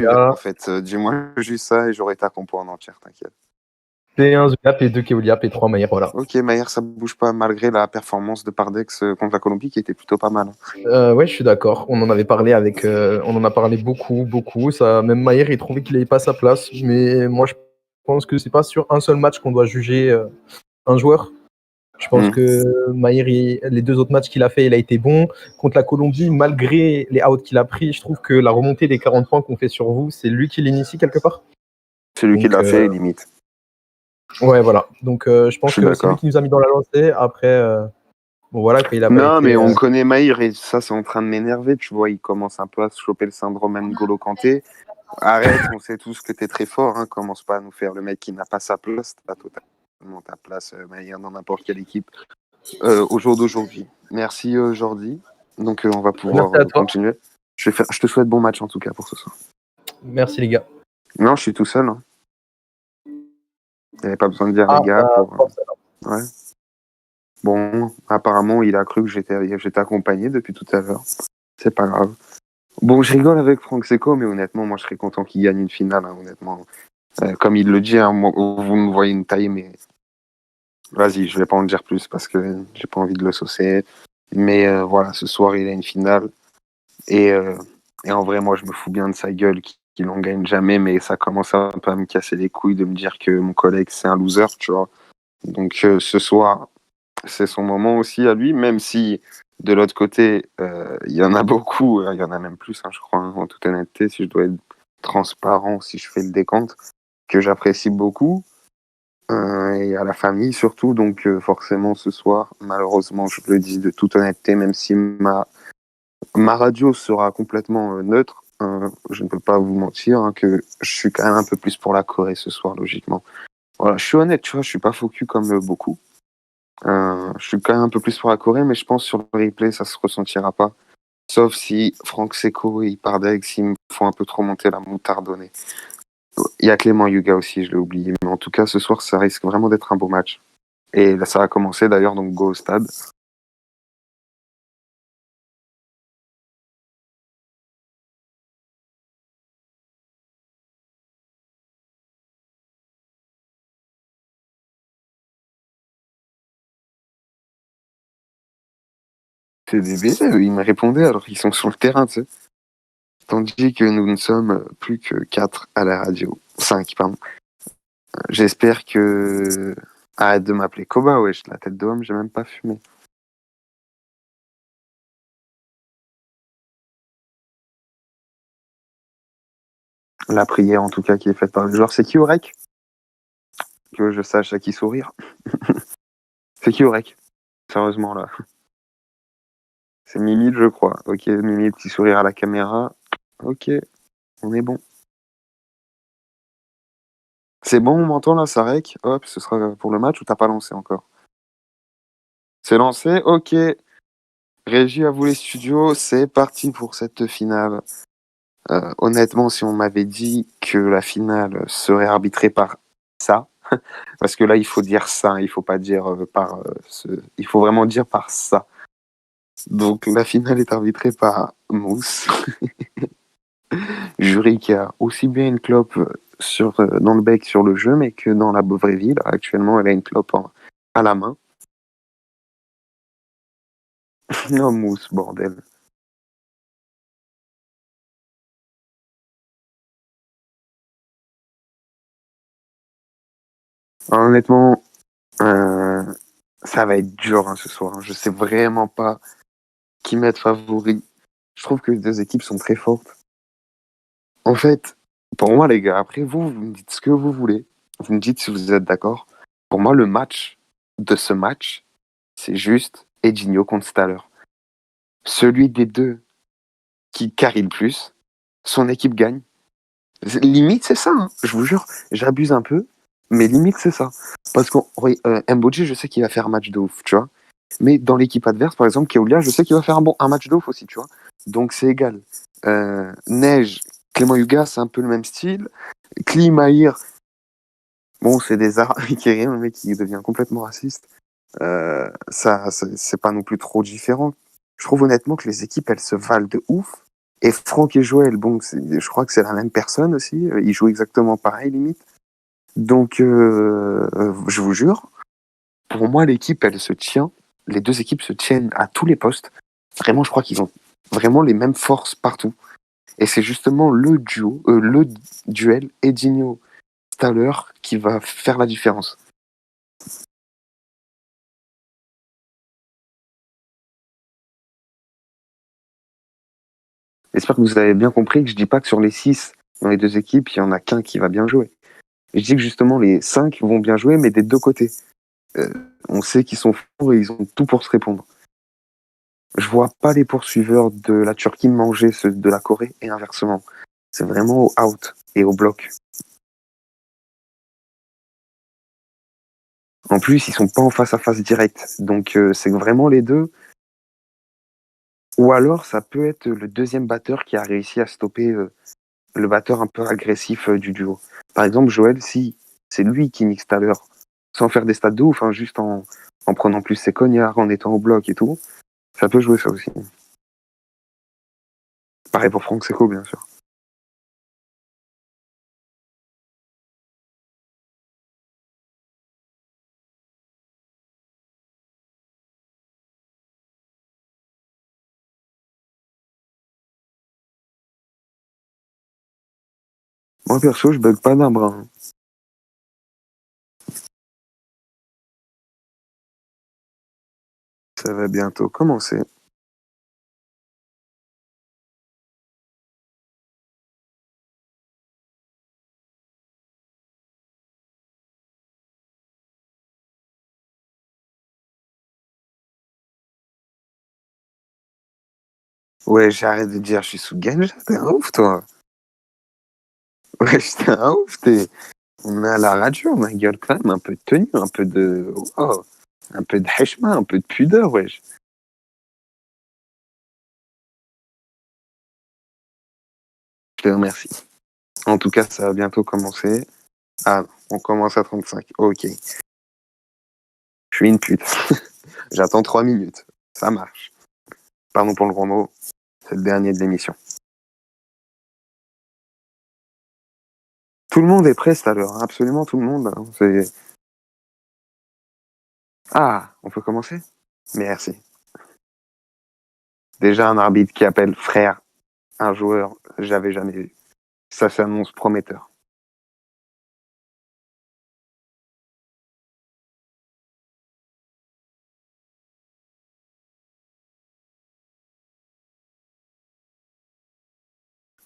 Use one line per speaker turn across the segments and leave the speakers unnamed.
Zulia,
en fait. Dis-moi juste ça et j'aurai ta compo en entière, t'inquiète.
P1 Zulia, P2 Keolia, P3 Maïr, voilà.
Ok, Maillard, ça bouge pas malgré la performance de Pardex contre la Colombie qui était plutôt pas mal.
Ouais, je suis d'accord. On en avait parlé on en a parlé beaucoup. Ça, même Maïr, il trouvait qu'il n'avait pas sa place. Mais moi, je pense que c'est pas sur un seul match qu'on doit juger un joueur. Je pense que Maïr, les 2 autres matchs qu'il a fait, il a été bon. Contre la Colombie, malgré les outs qu'il a pris, je trouve que la remontée des 40 points qu'on fait sur vous, c'est lui qui l'initie quelque part.
Celui qui
Donc,
l'a fait, limite.
ouais, voilà. Donc, je
Je
pense
suis
que c'est lui
d'accord.
qui nous a mis dans la lancée. Après, bon, voilà, quand il a pas
Non,
été.
mais on connaît Maïr et ça, c'est en train de m'énerver. Tu vois, il commence un peu à se choper le syndrome N'Golo Kanté. Arrête, on sait tous que t'es très fort. Hein. Commence pas à nous faire le mec qui n'a pas sa place. T'as totalement ta place, Maïr, dans n'importe quelle équipe au jour d'aujourd'hui. Merci, Jordi. Donc, on va pouvoir
Merci à toi.
continuer. Je te souhaite bon match en tout cas pour ce soir.
Merci, les gars.
Non, je suis tout seul. Hein. Il n'y avait pas besoin de dire les
Ah,
gars pour.
force alors.
Ouais. Bon, apparemment, il a cru que j'étais accompagné depuis tout à l'heure. C'est pas grave. Bon, je rigole avec Franck Seco, mais honnêtement, moi, je serais content qu'il gagne une finale, hein, honnêtement. Comme il le dit, hein, vous me voyez une taille, mais vas-y, je vais pas en dire plus parce que j'ai pas envie de le saucer. Mais voilà, ce soir, il a une finale. Et, euh, et en vrai, moi, je me fous bien de sa gueule qu'il en gagne jamais, mais ça commence un peu à me casser les couilles de me dire que mon collègue, c'est un loser, tu vois. Donc, ce soir, c'est son moment aussi à lui, même si de l'autre côté, il y en a beaucoup, il y en a même plus, hein, je crois, hein, en toute honnêteté, si je dois être transparent, si je fais le décompte, que j'apprécie beaucoup, et à la famille surtout, donc forcément ce soir, malheureusement, je le dis de toute honnêteté, même si ma radio sera complètement neutre, je ne peux pas vous mentir, hein, que je suis quand même un peu plus pour la Corée ce soir, logiquement. Voilà, je suis honnête, tu vois, je suis pas focus comme beaucoup. Je suis quand même un peu plus pour la Corée, mais je pense sur le replay, ça se ressentira pas. Sauf si Franck Seco et Pardex, ils me font un peu trop monter la moutarde au nez. Il y a Clément Yuga aussi, je l'ai oublié. Mais en tout cas, ce soir, ça risque vraiment d'être un beau match. Et là, ça va commencer d'ailleurs, donc go au stade. C'est des bébés, ils me répondaient alors qu'ils sont sur le terrain, tu sais. Tandis que nous ne sommes plus que 4 à la radio. 5, pardon. J'espère que... Arrête de m'appeler Koba, wesh, la tête d'homme, j'ai même pas fumé. La prière, en tout cas, qui est faite par le joueur. C'est qui, Orek? Que je sache à qui sourire. C'est qui, Orek? Sérieusement, là. C'est Mimi, je crois. Ok, Mimi, petit sourire à la caméra. Ok, on est bon. C'est bon, on m'entend, là, ça rec? Hop, ce sera pour le match ou t'as pas lancé encore? C'est lancé? Ok. Régie à vous les studios, c'est parti pour cette finale. Honnêtement, si on m'avait dit que la finale serait arbitrée par ça, parce que là, il faut dire ça, hein, il faut pas dire par ce... Il faut vraiment dire par ça. Donc, la finale est arbitrée par Mousse. Jury qui a aussi bien une clope dans le bec sur le jeu, mais que dans la vraie vie. Là, actuellement, elle a une clope à la main. Non, Mousse, bordel. Honnêtement, euh, ça va être dur hein, ce soir. Hein. Je sais vraiment pas qui mettre favori. Je trouve que les deux équipes sont très fortes. En fait, pour moi, les gars, après vous me dites ce que vous voulez. Vous me dites si vous êtes d'accord. Pour moi, le match de ce match, c'est juste Edinho contre Staller. Celui des deux qui carry le plus, son équipe gagne. Limite, c'est ça, hein. Je vous jure, j'abuse un peu, mais limite, c'est ça. Parce que Mboji, je sais qu'il va faire un match de ouf, tu vois. Mais dans l'équipe adverse, par exemple, Keolia, je sais qu'il va faire un match de ouf aussi, tu vois. Donc, c'est égal. Neige, Clément Yuga, c'est un peu le même style. Klimaïr, bon, c'est des arts qui est rien, le mec qui devient complètement raciste. Ça, c'est pas non plus trop différent. Je trouve honnêtement que les équipes, elles se valent de ouf. Et Franck et Joël, bon, je crois que c'est la même personne aussi. Ils jouent exactement pareil, limite. Donc, je vous jure, pour moi, l'équipe, elle se tient. Les deux équipes se tiennent à tous les postes. Vraiment, je crois qu'ils ont vraiment les mêmes forces partout. Et c'est justement le duel Edinho-Staller qui va faire la différence. J'espère que vous avez bien compris que je dis pas que sur les 6 dans les deux équipes, il y en a qu'un qui va bien jouer. Je dis que justement les 5 vont bien jouer, mais des deux côtés. Euh, on sait qu'ils sont forts et ils ont tout pour se répondre. Je vois pas les poursuiveurs de la Turquie manger ceux de la Corée et inversement. C'est vraiment au out et au bloc. En plus, ils sont pas en face à face direct. Donc c'est vraiment les deux. Ou alors ça peut être le deuxième batteur qui a réussi à stopper le batteur un peu agressif du duo. Par exemple, Joël, si c'est lui qui nique tout à l'heure, sans faire des stats de ouf, hein, juste en prenant plus ses cognards, en étant au bloc et tout, ça peut jouer ça aussi. Pareil pour Franck Seco, bien sûr. Moi, perso, je bug pas d'un brin. Ça va bientôt commencer. Ouais, j'arrête de dire, je suis sous Genja, t'es un ouf, toi. Ouais, t'es un ouf, On a la radio, ma gueule, quand même, un peu de tenue, un peu de... Oh, un peu de heshma, un peu de pudeur, wesh. Je te remercie. En tout cas, ça va bientôt commencer. Ah, on commence à 35. Ok. Je suis une pute. J'attends 3 minutes. Ça marche. Pardon pour le gros mot. C'est le dernier de l'émission. Tout le monde est prêt tout à l'heure. Absolument tout le monde. Ah, on peut commencer? Merci. Déjà un arbitre qui appelle frère un joueur, j'avais jamais vu. Ça s'annonce prometteur.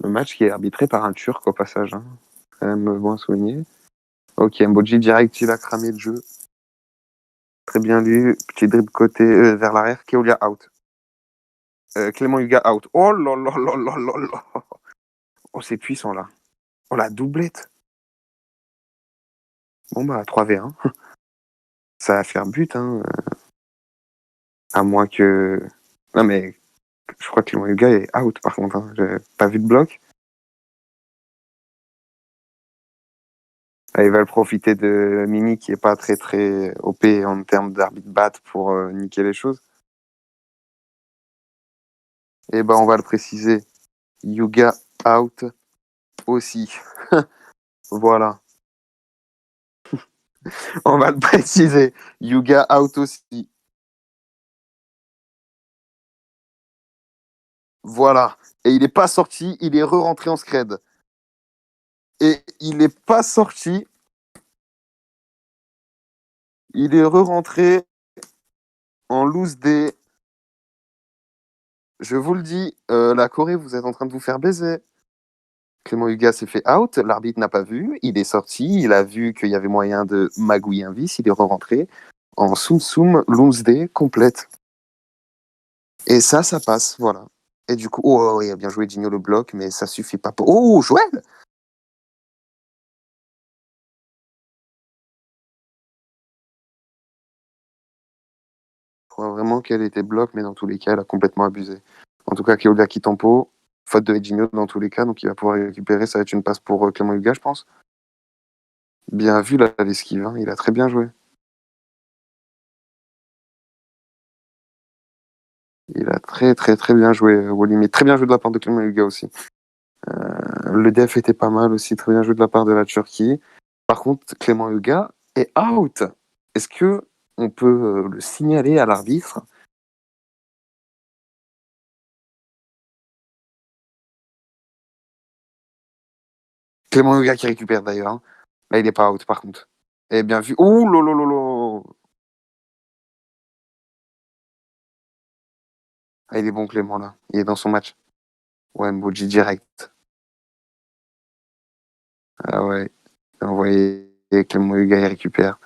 Le match qui est arbitré par un Turc au passage. Hein. Quand même bon à souligner. Ok, Mboji direct, il a cramé le jeu. Très bien lu. Petit dribble côté vers l'arrière. Keolia out. Clément Huga out. Oh là là là là là là. Oh, c'est puissant là. Oh, la doublette. Bon, bah, 3v1. Ça va faire but, hein. À moins que. Non, mais je crois que Clément Huga est out par contre. Hein. J'ai pas vu de bloc. Ah, ils veulent profiter de Mimi qui est pas très très OP en termes d'arbitre bat pour niquer les choses. Et ben, on va le préciser. Yuga out aussi. Voilà. On va le préciser. Yuga out aussi. Voilà. Et il n'est pas sorti, il est re-rentré en scred. Et il n'est pas sorti, il est re-rentré en loose day. Je vous le dis, la Corée, vous êtes en train de vous faire baiser. Clément Huga s'est fait out, l'arbitre n'a pas vu, il est sorti, il a vu qu'il y avait moyen de magouiller un vice, il est re-rentré en soum loose day complète. Et ça passe, voilà. Et du coup, oh, il a bien joué Digno le bloc, mais ça suffit pas pour... Oh, Joël! Je crois vraiment qu'elle était bloc, mais dans tous les cas, elle a complètement abusé. En tout cas, Keolia qui tempo, faute de Edinho dans tous les cas, donc il va pouvoir récupérer, ça va être une passe pour Clément Huga, je pense. Bien vu là, l'esquive, hein, il a très bien joué. Il a très très très bien joué, Wally, mais très bien joué de la part de Clément Huga aussi. Le def était pas mal aussi, très bien joué de la part de la Turquie. Par contre, Clément Huga est out. Est-ce que on peut le signaler à l'arbitre? Clément Huga qui récupère d'ailleurs, hein. Là, il est pas out par contre. Eh bien vu. Ouh lolo. Ah, il est bon Clément là. Il est dans son match. Ouais, Mboji direct. Ah ouais. Envoyé Clément Huga, il récupère.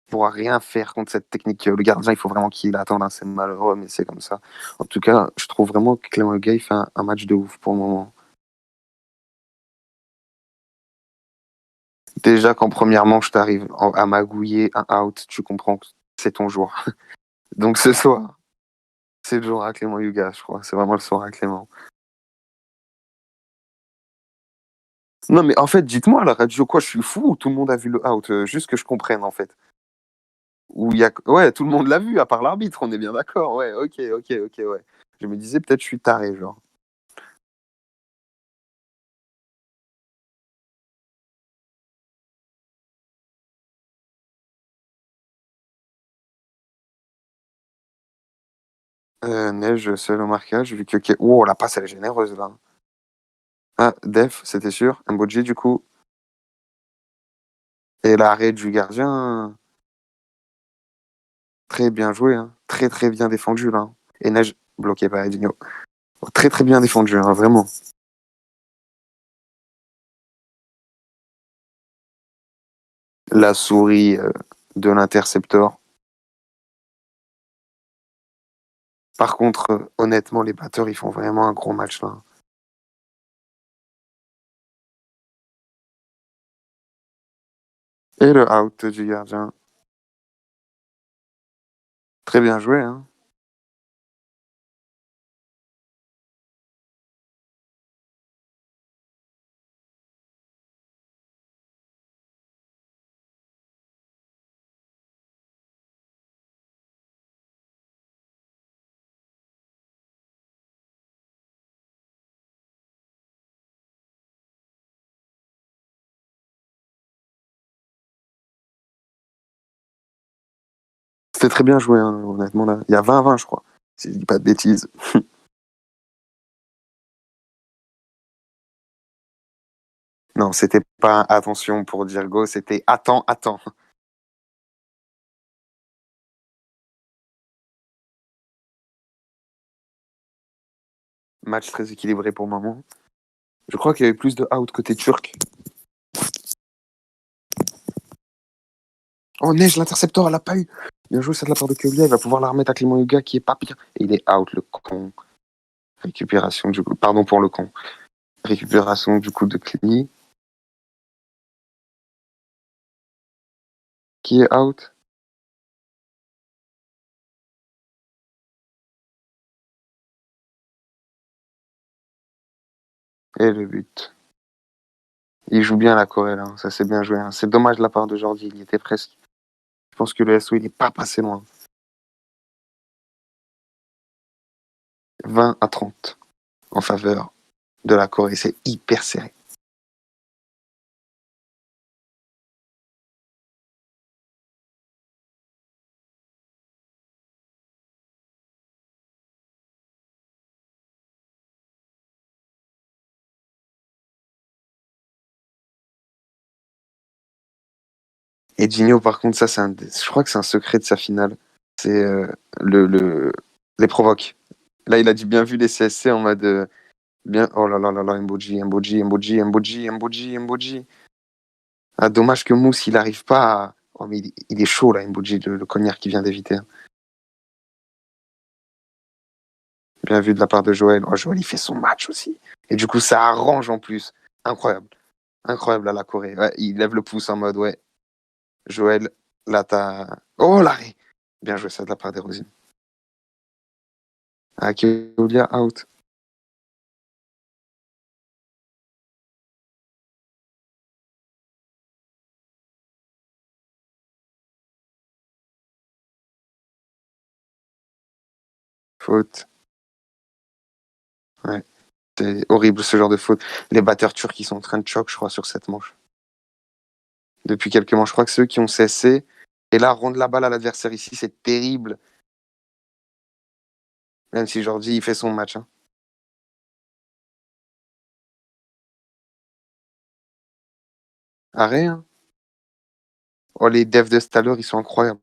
Il pourra rien faire contre cette technique. Le gardien, il faut vraiment qu'il attende, hein. C'est malheureux, mais c'est comme ça. En tout cas, je trouve vraiment que Clément Huga, il fait un match de ouf pour le moment. Déjà qu'en première manche, t'arrives à magouiller un out, tu comprends que c'est ton jour. Donc ce soir, c'est le jour à Clément Huga, je crois. C'est vraiment le soir à Clément. Non, mais en fait, dites-moi à la radio quoi, je suis fou ou tout le monde a vu le out? Juste que je comprenne, en fait. Ou il y a... Ouais, tout le monde l'a vu, à part l'arbitre, on est bien d'accord. Ouais, ok, ouais. Je me disais, peut-être je suis taré, genre. Neige, seul au marquage, vu que... Oh, la passe, elle est généreuse, là. Ah, Def, c'était sûr. Mboji, du coup. Et l'arrêt du gardien, très bien joué, hein. Très, très bien défendu, là. Et Neige, bloqué par Edinho. Très, très bien défendu, hein, vraiment. La souris de l'interceptor. Par contre, honnêtement, les batteurs, ils font vraiment un gros match, là. Et le out du gardien. Très bien joué, hein. C'était très bien joué, hein, honnêtement, là. Il y a 20-20, je crois. Si je dis pas de bêtises. Non, c'était pas attention pour dire go, c'était attends. Match très équilibré pour le moment. Je crois qu'il y avait plus de out côté turc. Oh, Neige, l'interceptor, elle a pas eu. Bien joué, ça de la part de Keulia. Il va pouvoir la remettre à Clément Huga qui est pas pire. Et il est out, le con. Récupération du coup. Pardon pour le con. Récupération du coup de Cli. Qui est out. Et le but. Il joue bien la Corée, là. Ça, c'est bien joué, hein. C'est dommage de la part de Jordi. Il y était presque. Je pense que le SO, il n'est pas passé loin. 20-30 en faveur de la Corée. C'est hyper serré. Et Gino, par contre, ça, je crois que c'est un secret de sa finale. C'est le, le... les provoques. Là, il a dit bien vu les CSC en mode bien. Oh là là là là, Mboji. Ah, dommage que Mousse, il n'arrive pas à. Oh, mais il est chaud là, Mboji, le cognard qui vient d'éviter. Bien vu de la part de Joël. Oh, Joël, il fait son match aussi. Et du coup, ça arrange en plus. Incroyable. Incroyable à la Corée. Ouais, il lève le pouce en mode, ouais, Joël, là, t'as. Oh, l'arrêt. Bien joué, ça de la part des Rosines. Ah, Keulia out. Faute. Ouais. C'est horrible ce genre de faute. Les batteurs turcs qui sont en train de choc, je crois, sur cette manche. Depuis quelques manches, je crois que ceux qui ont cessé. Et là, rendre la balle à l'adversaire ici, c'est terrible. Même si Jordi, il fait son match. Hein. Arrêt, hein. Oh, les devs de Staller, ils sont incroyables.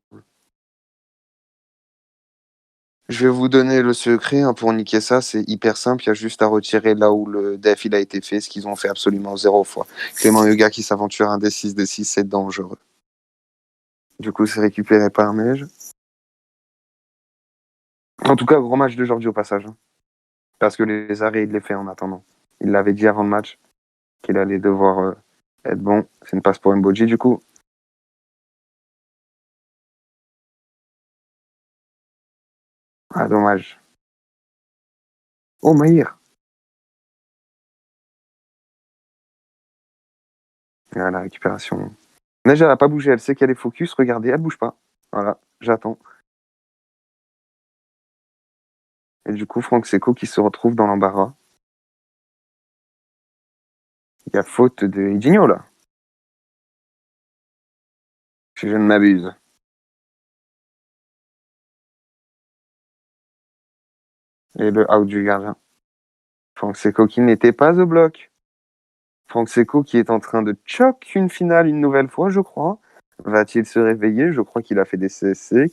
Je vais vous donner le secret hein, pour niquer ça, c'est hyper simple, il y a juste à retirer là où le def il a été fait, ce qu'ils ont fait absolument 0 fois. Clément Huga qui s'aventure un D6, D6, c'est dangereux. Du coup, c'est récupéré par Neige. En tout cas, gros match de Jordi au passage. Hein. Parce que les arrêts, il les fait en attendant. Il l'avait dit avant le match qu'il allait devoir être bon. C'est une passe pour Mboji du coup. Ah, dommage. Oh, Maïr. Ah, la récupération. Neige, elle n'a pas bougé, elle sait qu'elle est focus. Regardez, elle bouge pas. Voilà, j'attends. Et du coup, Franck Seco qui se retrouve dans l'embarras. Il y a faute de Hidinho, là. Si je ne m'abuse. Et le out du gardien. Franck Seco qui n'était pas au bloc. Franck Seco qui est en train de choc une finale une nouvelle fois, je crois. Va-t-il se réveiller? Je crois qu'il a fait des CSC,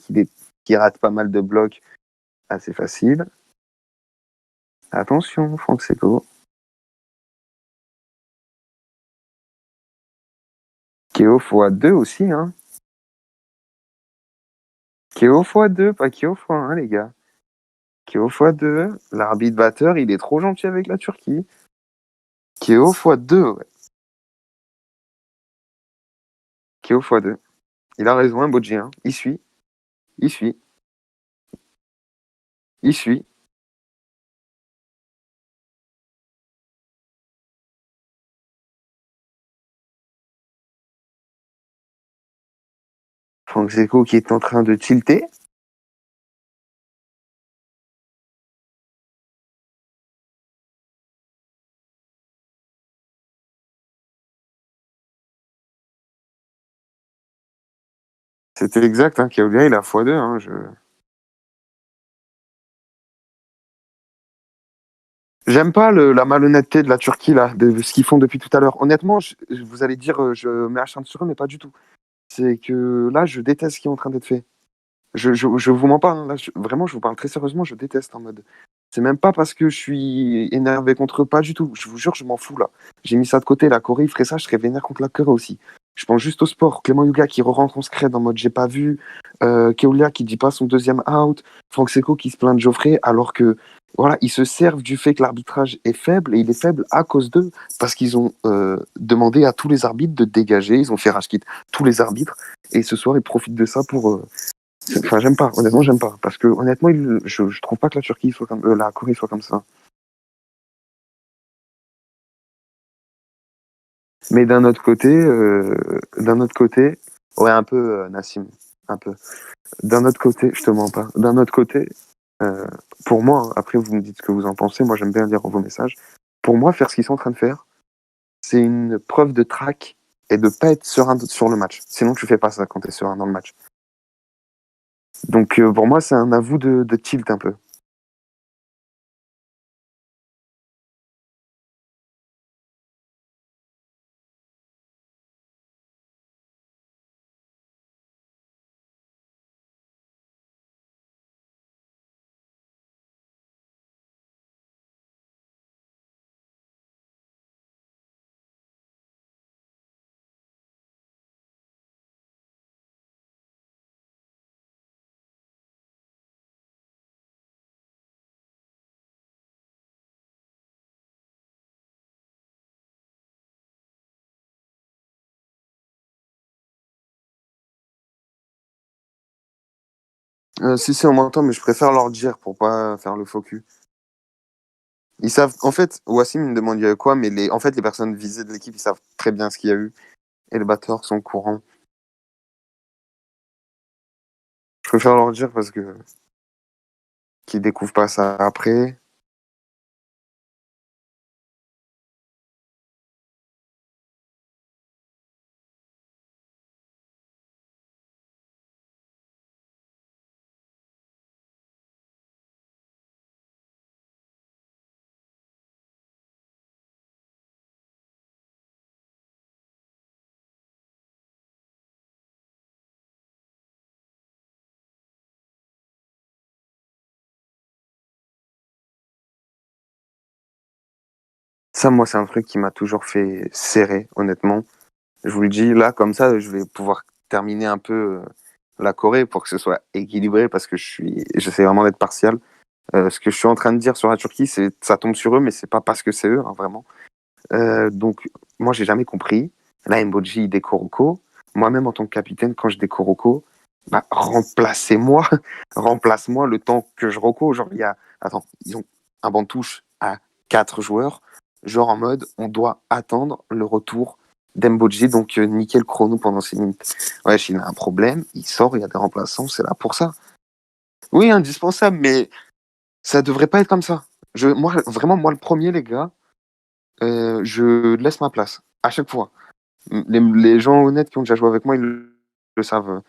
qu'il rate pas mal de blocs assez faciles. Attention, Franck Seco. Keo x2 aussi, hein. Keo x2, pas Keo x1, les gars. Keo x2. L'arbitre batteur, il est trop gentil avec la Turquie. Keo x2, ouais. Keo x2. Il a raison, un Bodji, hein. Il suit. Il suit. Il suit. Franck Seco qui est en train de tilter. C'était exact, hein. Kaolia, il a x2. Hein, J'aime pas la malhonnêteté de la Turquie, là, de ce qu'ils font depuis tout à l'heure. Honnêtement, vous allez dire, je mets acharne sur eux, mais pas du tout. C'est que là, je déteste ce qui est en train d'être fait. Je vous mens pas, hein, là, vraiment, je vous parle très sérieusement, je déteste en mode. C'est même pas parce que je suis énervé contre eux, pas du tout. Je vous jure, je m'en fous là. J'ai mis ça de côté. La Corée, il ferait ça, je serais vénère contre la Corée aussi. Je pense juste au sport. Clément Yuga qui re-rentre en scred en mode j'ai pas vu. Keolia qui dit pas son deuxième out. Franck Seco qui se plaint de Geoffrey alors que voilà, ils se servent du fait que l'arbitrage est faible et il est faible à cause d'eux parce qu'ils ont demandé à tous les arbitres de dégager. Ils ont fait rage kit tous les arbitres et ce soir ils profitent de ça pour enfin, j'aime pas. Honnêtement, j'aime pas. Parce que, honnêtement, je trouve pas que la Turquie soit comme, la Corée soit comme ça. Mais d'un autre côté, ouais, un peu, Nassim. Un peu. D'un autre côté, je te mens pas. D'un autre côté, euh, pour moi, hein, après, vous me dites ce que vous en pensez. Moi, j'aime bien lire vos messages. Pour moi, faire ce qu'ils sont en train de faire, c'est une preuve de trac et de pas être serein sur le match. Sinon, tu fais pas ça quand t'es serein dans le match. Donc, pour moi, c'est un avou de tilt un peu. Si, on m'entend, mais je préfère leur dire pour pas faire le faux cul. Ils savent, en fait, Wassim il me demande il y a eu quoi, mais en fait, les personnes visées de l'équipe, ils savent très bien ce qu'il y a eu. Et les batteurs sont au courant. Je préfère leur dire parce que qui découvre pas ça après. Ça, moi, c'est un truc qui m'a toujours fait serrer, honnêtement. Je vous le dis, là, comme ça, je vais pouvoir terminer un peu la Corée pour que ce soit équilibré parce que j'essaie vraiment d'être partial. Ce que je suis en train de dire sur la Turquie, ça tombe sur eux, mais c'est pas parce que c'est eux, hein, vraiment. Donc, moi, j'ai jamais compris. Là, Mboji, il décore Oko. Moi-même, en tant que capitaine, quand je décore Oko, bah, remplacez-moi. Remplace-moi le temps que je reco. Genre, attends, ils ont un banc de touche à 4 joueurs. Genre, en mode, on doit attendre le retour d'Mboji, donc nickel chrono pendant 6 minutes. Ouais, il a un problème, il sort, il y a des remplaçants, c'est là pour ça. Oui, indispensable, mais ça devrait pas être comme ça. Moi, vraiment, moi, le premier, les gars, je laisse ma place à chaque fois. Les gens honnêtes qui ont déjà joué avec moi, ils le savent.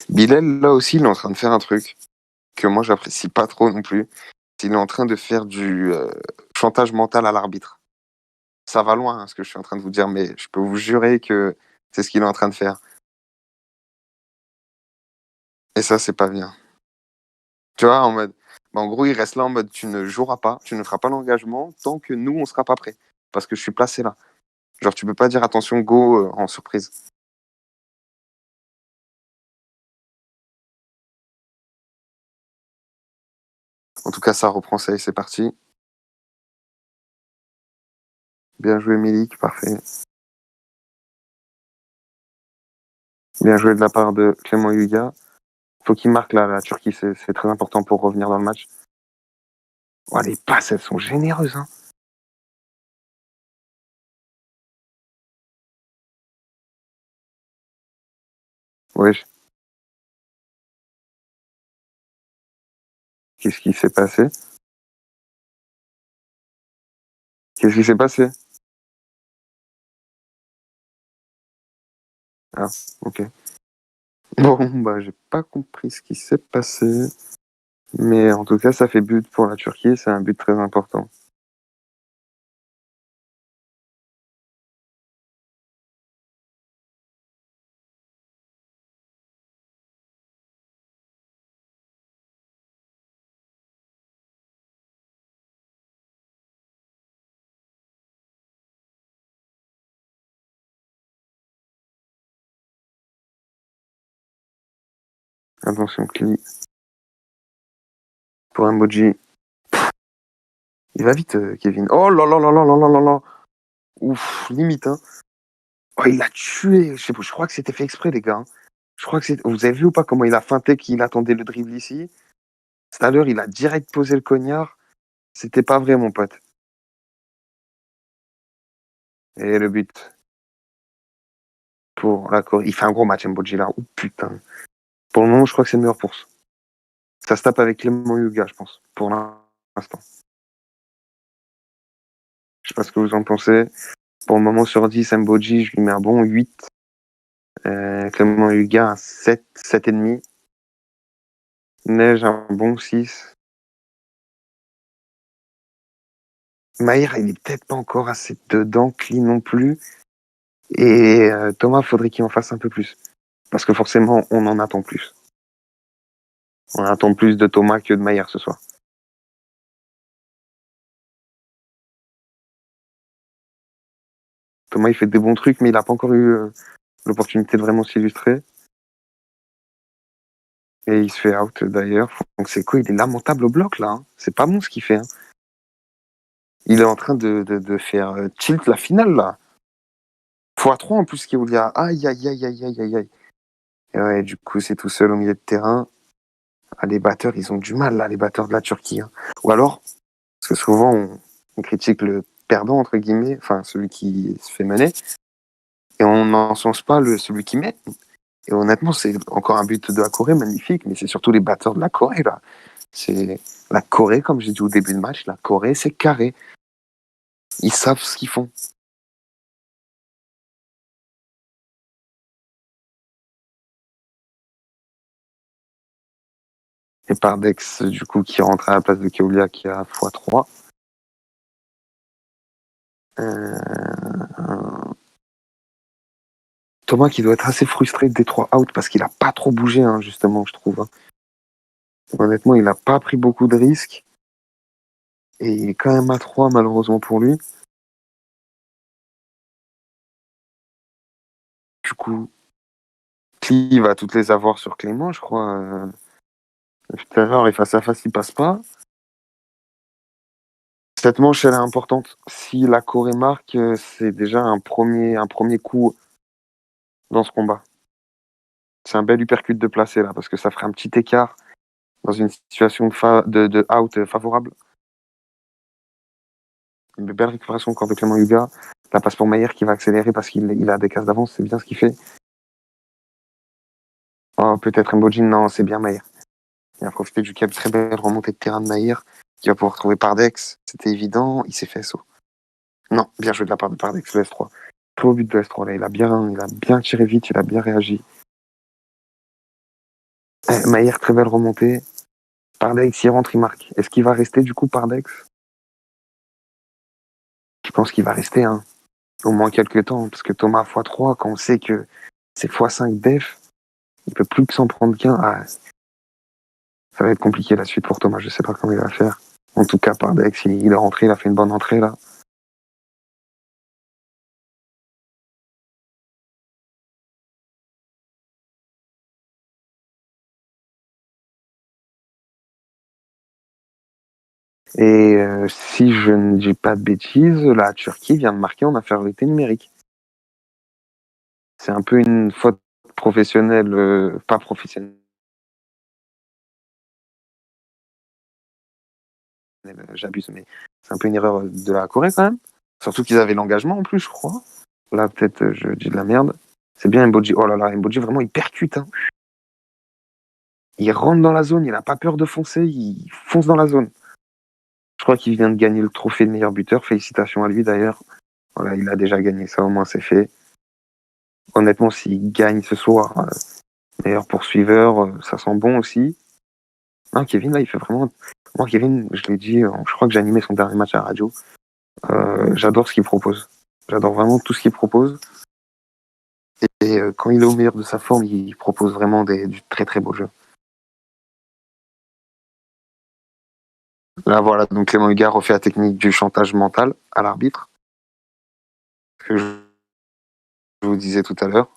Bilal, là aussi, il est en train de faire un truc que moi, j'apprécie pas trop non plus. Il est en train de faire du chantage mental à l'arbitre. Ça va loin, hein, ce que je suis en train de vous dire, mais je peux vous jurer que c'est ce qu'il est en train de faire. Et ça, c'est pas bien. Tu vois, en mode, bah, en gros, il reste là en mode, tu ne joueras pas, tu ne feras pas l'engagement tant que nous, on sera pas prêt. Parce que je suis placé là. Genre, tu peux pas dire attention, go en surprise. En tout cas, ça reprend ça et c'est parti. Bien joué, Milik, parfait. Bien joué de la part de Clément Yuga. Faut qu'il marque là, la Turquie, c'est très important pour revenir dans le match. Oh, les passes, elles sont généreuses. Hein. Ouais, qu'est-ce qui s'est passé? Qu'est-ce qui s'est passé? Ah, ok. Bon, bah, j'ai pas compris ce qui s'est passé. Mais en tout cas, ça fait but pour la Turquie, c'est un but très important. Attention, Kli. Pour Mboji. Il va vite, Kevin. Oh là là là là là là là là. Ouf, limite, hein. Oh, il l'a tué. Je crois que c'était fait exprès, les gars. Hein. Je crois que c'est. Vous avez vu ou pas comment il a feinté qu'il attendait le dribble ici? Tout à l'heure, il a direct posé le cognard. C'était pas vrai, mon pote. Et le but pour la Corée. Il fait un gros match, Mboji, là. Oh putain. Pour le moment, je crois que c'est le meilleur pour ça. Ça se tape avec Clément Yuga, je pense, pour l'instant. Je sais pas ce que vous en pensez. Pour le moment, sur 10, Mboji, je lui mets un bon 8. Clément Yuga, un 7, 7,5. Neige, un bon 6. Maïr, il est peut-être pas encore assez dedans, clean non plus. Et Thomas, faudrait qu'il en fasse un peu plus. Parce que forcément, on en attend plus. On attend plus de Thomas que de Maillard ce soir. Thomas, il fait des bons trucs, mais il n'a pas encore eu l'opportunité de vraiment s'illustrer. Et il se fait out d'ailleurs. Donc c'est quoi? Il est lamentable au bloc là. Hein. C'est pas bon ce qu'il fait. Hein. Il est en train de faire tilt la finale, là. x3 en plus, Keolia. Aïe, aïe, aïe, aïe, aïe, aïe, aïe. Et ouais, du coup, c'est tout seul au milieu de terrain. Ah, les batteurs, ils ont du mal, là, les batteurs de la Turquie, hein. Ou alors, parce que souvent, on critique le perdant, entre guillemets, enfin, celui qui se fait mener, et on n'encense pas celui qui met. Et honnêtement, c'est encore un but de la Corée, magnifique, mais c'est surtout les batteurs de la Corée, là. C'est la Corée, comme j'ai dit au début de match, la Corée, c'est carré. Ils savent ce qu'ils font. Et Pardex, du coup, qui rentre à la place de Keolia, qui a x3. Thomas qui doit être assez frustré des 3 outs parce qu'il a pas trop bougé, hein, justement, je trouve, hein. Honnêtement, il n'a pas pris beaucoup de risques. Et il est quand même à 3, malheureusement pour lui. Du coup, Klee va toutes les avoir sur Clément, je crois. Tout à l'heure, les face à face, il passe pas. Cette manche, elle est importante. Si la Corée marque, c'est déjà un premier coup dans ce combat. C'est un bel uppercut de placer là, parce que ça ferait un petit écart dans une situation de out favorable. Une belle récupération encore de Clément Yuga. La passe pour Maillère qui va accélérer parce qu'il a des cases d'avance, c'est bien ce qu'il fait. Oh, peut-être Mbojin, non, c'est bien Maillère. Il a profité du câble, très belle remontée de terrain de Maillère qui va pouvoir trouver Pardex. C'était évident, il s'est fait saut. Non, bien joué de la part de Pardex, le S3. Très beau but de S3 là, il a bien tiré vite, il a bien réagi. Maillère, très belle remontée. Pardex, il rentre, il marque. Est-ce qu'il va rester du coup Pardex? Je pense qu'il va rester, hein. Au moins quelques temps, parce que Thomas x3, quand on sait que c'est x5 def, il peut plus que s'en prendre qu'un. Ah, ça va être compliqué la suite pour Thomas, je sais pas comment il va faire. En tout cas, Pardex, il est rentré, il a fait une bonne entrée là. Et si je ne dis pas de bêtises, la Turquie vient de marquer en infériorité numérique. C'est un peu une faute professionnelle, pas professionnelle, j'abuse, mais c'est un peu une erreur de la Corée quand même. Surtout qu'ils avaient l'engagement en plus, je crois. Là, peut-être, je dis de la merde. C'est bien Mboji. Oh là là, Mboji, vraiment, il percute, hein. Il rentre dans la zone, il n'a pas peur de foncer, il fonce dans la zone. Je crois qu'il vient de gagner le trophée de meilleur buteur. Félicitations à lui d'ailleurs. Voilà, il a déjà gagné ça, au moins c'est fait. Honnêtement, s'il gagne ce soir, meilleur poursuiveur, ça sent bon aussi. Non, Kevin, là, il fait vraiment. Moi, Kevin, je l'ai dit, je crois que j'ai animé son dernier match à la radio. J'adore ce qu'il propose. J'adore vraiment tout ce qu'il propose. Et quand il est au meilleur de sa forme, il propose vraiment du très très beau jeu. Là, voilà, donc Clément Hugard refait la technique du chantage mental à l'arbitre, que je vous disais tout à l'heure.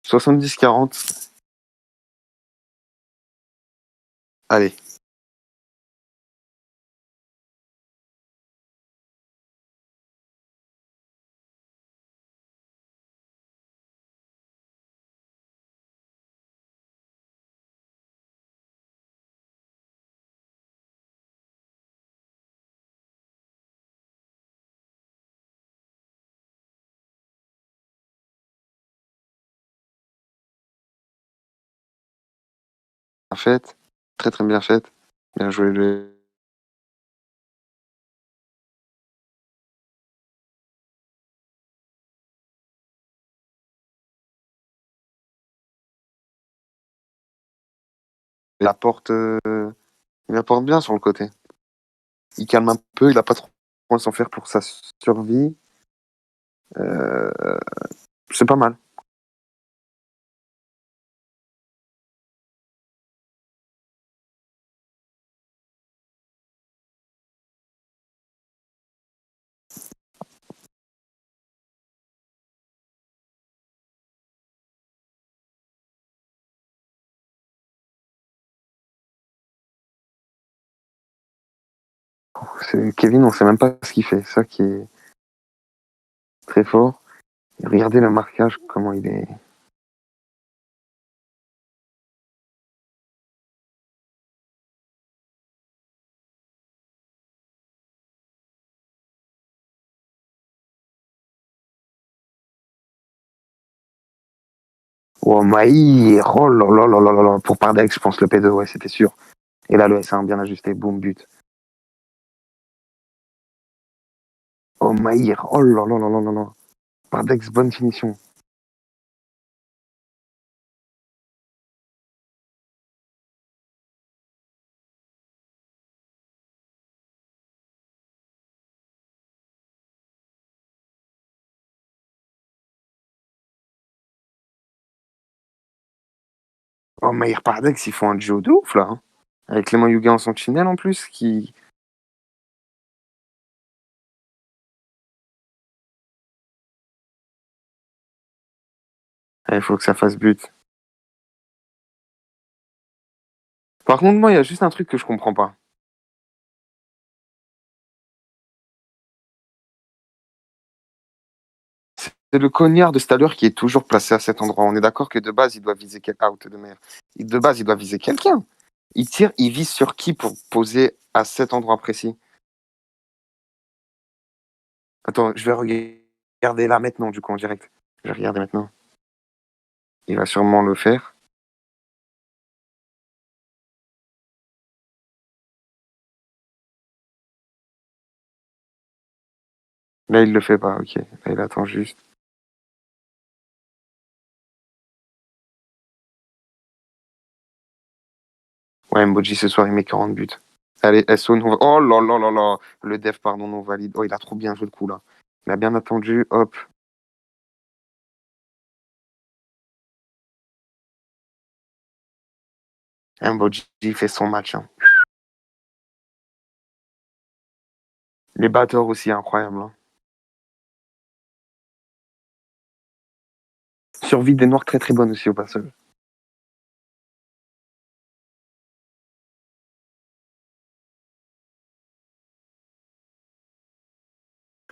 « 70-40. Allez. Bien faite. Très très bien faite. Bien joué le. Il apporte, il apporte bien sur le côté. Il calme un peu, il n'a pas trop à s'en faire pour sa survie. Euh, c'est pas mal. Kevin, on sait même pas ce qu'il fait. Ça qui est très fort. Et regardez le marquage, comment il est. Oh, Maïr, oh là là là là là là. Pour Pardex, je pense le P2, ouais, c'était sûr. Et là, le S1 bien ajusté, boum, but. Oh, Maïr, oh là là là là là là. Pardex, bonne finition. Oh, Maïr Pardex, ils font un duo de ouf, là. Hein. Avec Clément Yuga en sentinelle, en plus, qui... Il faut que ça fasse but. Par contre, moi, il y a juste un truc que je comprends pas. C'est le cognard de Staller qui est toujours placé à cet endroit. On est d'accord que de base, il doit viser quel out de mer. De base, il doit viser quelqu'un. Il tire, il vise sur qui pour poser à cet endroit précis? Attends, je vais regarder là maintenant, du coup, en direct. Je vais regarder maintenant. Il va sûrement le faire. Là, il le fait pas, ok. Là, il attend juste. Ouais, Mboji, ce soir, il met 40 buts. Allez, SO, non... Oh là là là là. Le dev, pardon, non valide. Oh, il a trop bien joué le coup, là. Il a bien attendu, hop. Mboji fait son match. Hein. Les batteurs aussi, incroyables. Hein. Survie des Noirs, très très bonne aussi au passage.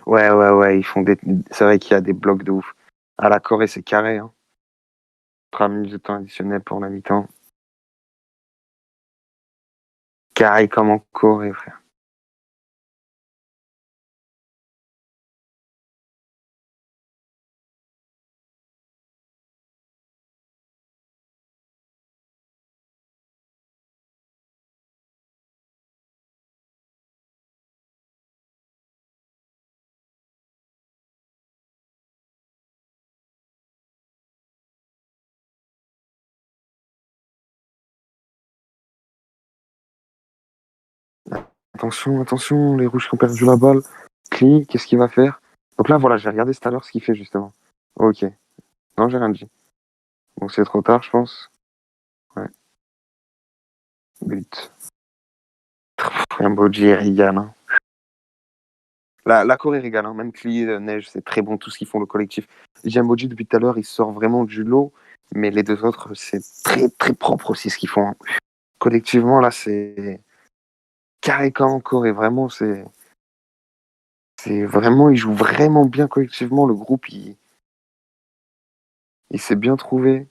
Ouais, ouais, ouais, ils font des... C'est vrai qu'il y a des blocs de ouf. À la Corée, c'est carré. Hein. 3 minutes de temps additionnel pour la mi-temps. Carré comme en Corée, frère. Attention, attention, les rouges qui ont perdu la balle. Cli, qu'est-ce qu'il va faire? Donc là, voilà, j'ai regardé tout à l'heure ce qu'il fait justement. Ok. Non, j'ai rien dit. Bon, c'est trop tard, je pense. Ouais. But. Mboji régale. Hein. La Corée régale. Hein. Même Cli, Neige, c'est très bon tout ce qu'ils font, le collectif. Mboji, depuis tout à l'heure, il sort vraiment du lot. Mais les deux autres, c'est très très propre aussi ce qu'ils font. Hein. Collectivement, là, c'est carré comme en Corée. Vraiment, c'est vraiment, ils jouent vraiment bien collectivement. Le groupe, il s'est bien trouvé.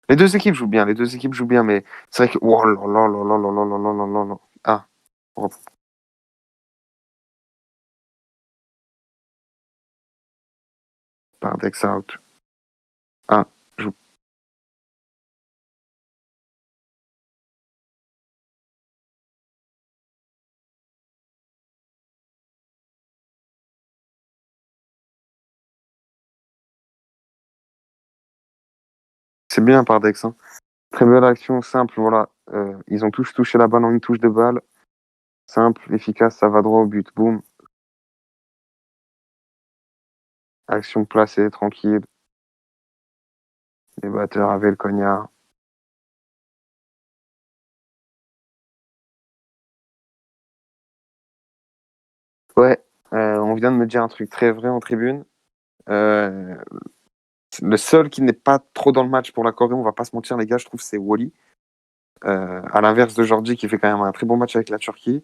Les deux équipes jouent bien, les deux équipes jouent bien, mais c'est vrai que. Oh là là là là là là là là là là là. Ah, on reprend. Par Dex out. Ah, joue. C'est bien par Dex. Hein. Très belle action, simple, voilà. Ils ont tous touché la balle en une touche de balle. Simple, efficace, ça va droit au but. Boum. Action placée, tranquille. Les batteurs avaient le cognard. Ouais, on vient de me dire un truc très vrai en tribune. Euh, Le seul qui n'est pas trop dans le match pour la Corée, on va pas se mentir, les gars, je trouve, c'est Wally. À l'inverse de Georgie, qui fait quand même un très bon match avec la Turquie.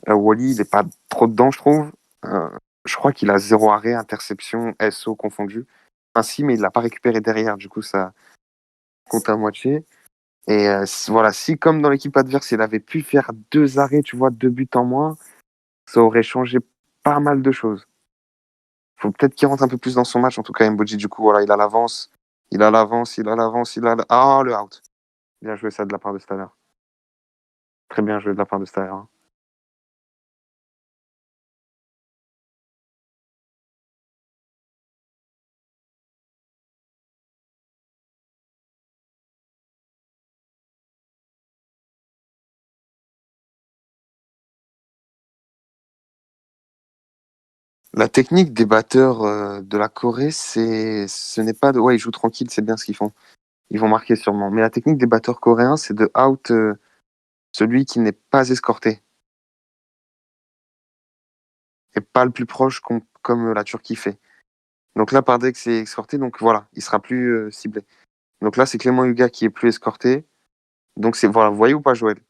Wally, il n'est pas trop dedans, je trouve. Euh, je crois qu'il a 0 arrêt, interception, SO confondu. Ainsi, mais il l'a pas récupéré derrière, du coup, ça compte à moitié. Et voilà, si comme dans l'équipe adverse, il avait pu faire 2 arrêts, tu vois, 2 buts en moins, ça aurait changé pas mal de choses. Faut peut-être qu'il rentre un peu plus dans son match. En tout cas, Mboji, du coup, voilà, il a l'avance. Il a l'avance, il a l'avance, il a... Ah, le out. Bien joué ça de la part de Staller. Très bien joué de la part de Staller. Hein. La technique des batteurs de la Corée, ce n'est pas de... Ouais, ils jouent tranquille, c'est bien ce qu'ils font. Ils vont marquer sûrement. Mais la technique des batteurs coréens, c'est de out celui qui n'est pas escorté. Et pas le plus proche comme la Turquie fait. Donc là, Pardek c'est escorté, donc voilà, il sera plus ciblé. Donc là, c'est Clément Huga qui est plus escorté. Donc c'est voilà, vous voyez ou pas, Joël?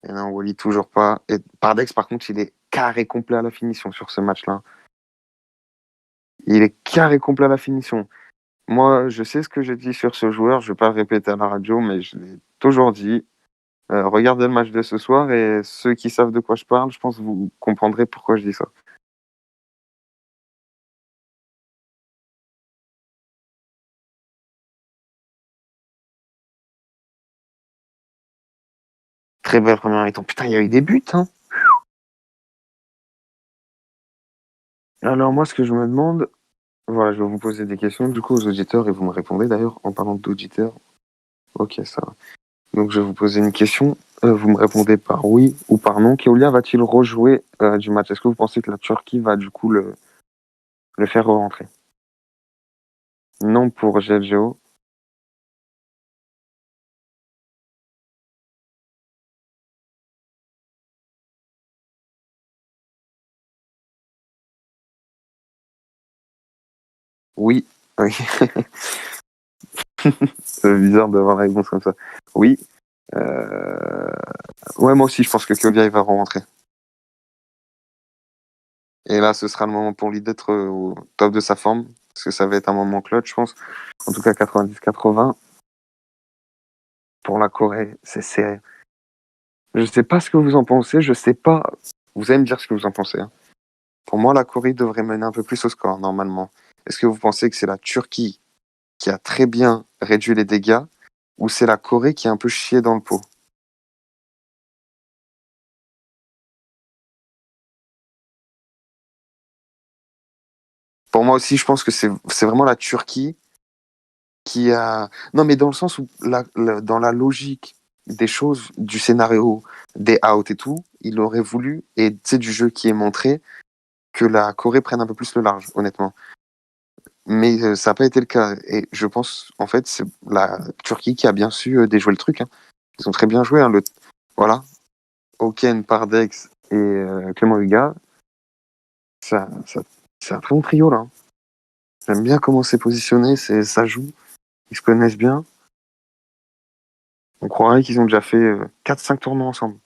Et non, Wally toujours pas. Et Pardex, par contre, il est carré complet à la finition sur ce match-là. Il est carré complet à la finition. Moi, je sais ce que j'ai dit sur ce joueur. Je vais pas le répéter à la radio, mais je l'ai toujours dit. Regardez le match de ce soir et ceux qui savent de quoi je parle, je pense que vous comprendrez pourquoi je dis ça. Très belle première mi-temps. Putain, il y a eu des buts, hein. Alors moi, ce que je me demande, voilà, je vais vous poser des questions du coup aux auditeurs et vous me répondez d'ailleurs en parlant d'auditeurs. Ok, ça va. Donc je vais vous poser une question. Vous me répondez par oui ou par non. Keolia va-t-il rejouer du match? Est-ce que vous pensez que la Turquie va du coup le faire rentrer? Non pour GLGO. Oui. Oui. C'est bizarre d'avoir la réponse comme ça. Oui. Euh... Ouais, moi aussi, je pense que Keolia il va rentrer. Et là, ce sera le moment pour lui d'être au top de sa forme. Parce que ça va être un moment clutch, je pense. En tout cas, 90-80. Pour la Corée, c'est serré. Je sais pas ce que vous en pensez. Je sais pas. Vous allez me dire ce que vous en pensez. Hein. Pour moi, la Corée devrait mener un peu plus au score, normalement. Est-ce que vous pensez que c'est la Turquie qui a très bien réduit les dégâts ou c'est la Corée qui a un peu chié dans le pot? Pour moi aussi, je pense que c'est vraiment la Turquie qui a... Non, mais dans le sens où, dans la logique des choses, du scénario, des outs et tout, il aurait voulu, et c'est du jeu qui est montré, que la Corée prenne un peu plus le large, honnêtement. Mais ça n'a pas été le cas. Et je pense, en fait, c'est la Turquie qui a bien su déjouer le truc. Hein. Ils ont très bien joué. Hein, voilà. Oken, Pardex et Clément Huga, ça, c'est un très bon trio, là. Hein. J'aime bien comment c'est positionné, ça joue. Ils se connaissent bien. On croirait qu'ils ont déjà fait 4-5 tournois ensemble.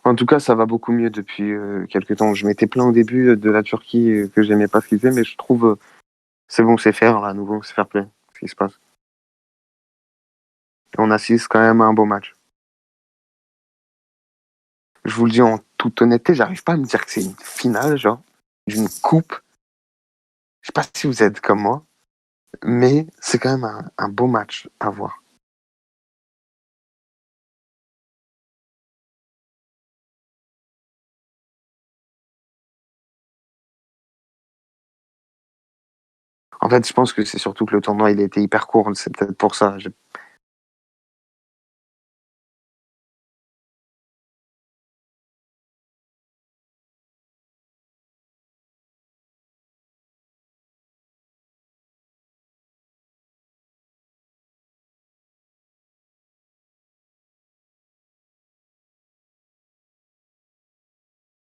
En tout cas, ça va beaucoup mieux depuis quelques temps. Je m'étais plaint au début de la Turquie que j'aimais pas ce qu'ils faisaient, mais je trouve c'est bon, c'est faire là, à nouveau, c'est fair play, ce qui se passe. Et on assiste quand même à un beau match. Je je vous le dis en toute honnêteté, j'arrive pas à me dire que c'est une finale, genre, d'une coupe. Je sais pas si vous êtes comme moi, mais c'est quand même un beau match à voir. En fait, je pense que c'est surtout que le tournoi, il a été hyper court, c'est peut-être pour ça.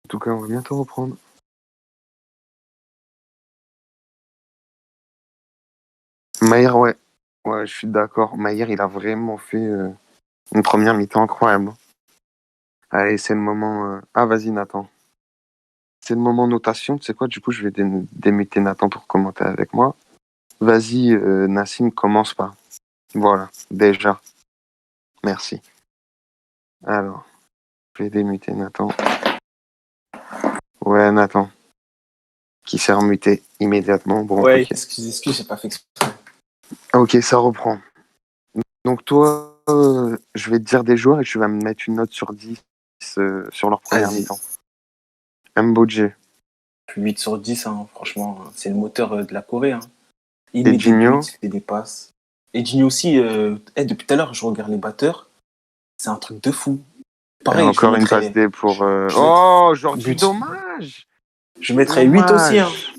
En tout cas, on va bientôt reprendre. Maïr, ouais. Ouais, je suis d'accord. Maïr, il a vraiment fait une première mi-temps incroyable. Allez, c'est le moment... Ah, vas-y, Nathan. C'est le moment notation. Tu sais quoi, du coup, je vais démuter Nathan pour commenter avec moi. Vas-y, Nassim, commence pas. Voilà, déjà. Merci. Alors, je vais démuter Nathan. Ouais, Nathan. Qui s'est remuté immédiatement. Bon,
Ouais,
ok.
excuse, j'ai pas fait exprès.
Ok, ça reprend. Donc toi, je vais te dire des joueurs et tu vas me mettre une note sur 10 sur leur première
Vas-y.
mi-temps. Mbodje.
8 sur 10, hein, franchement, c'est le moteur de la Corée. Hein. Il
Et
met des buts,
Gigno.
il fait des passes. Et Gigno aussi, depuis tout à l'heure, je regarde les batteurs. C'est un truc de fou. Pareil, je
Encore une passe
mettrais,
D pour...
je mettrais
Oh, aujourd'hui,
but.
dommage.
Je mettrais 8 aussi. Hein.
Dommage.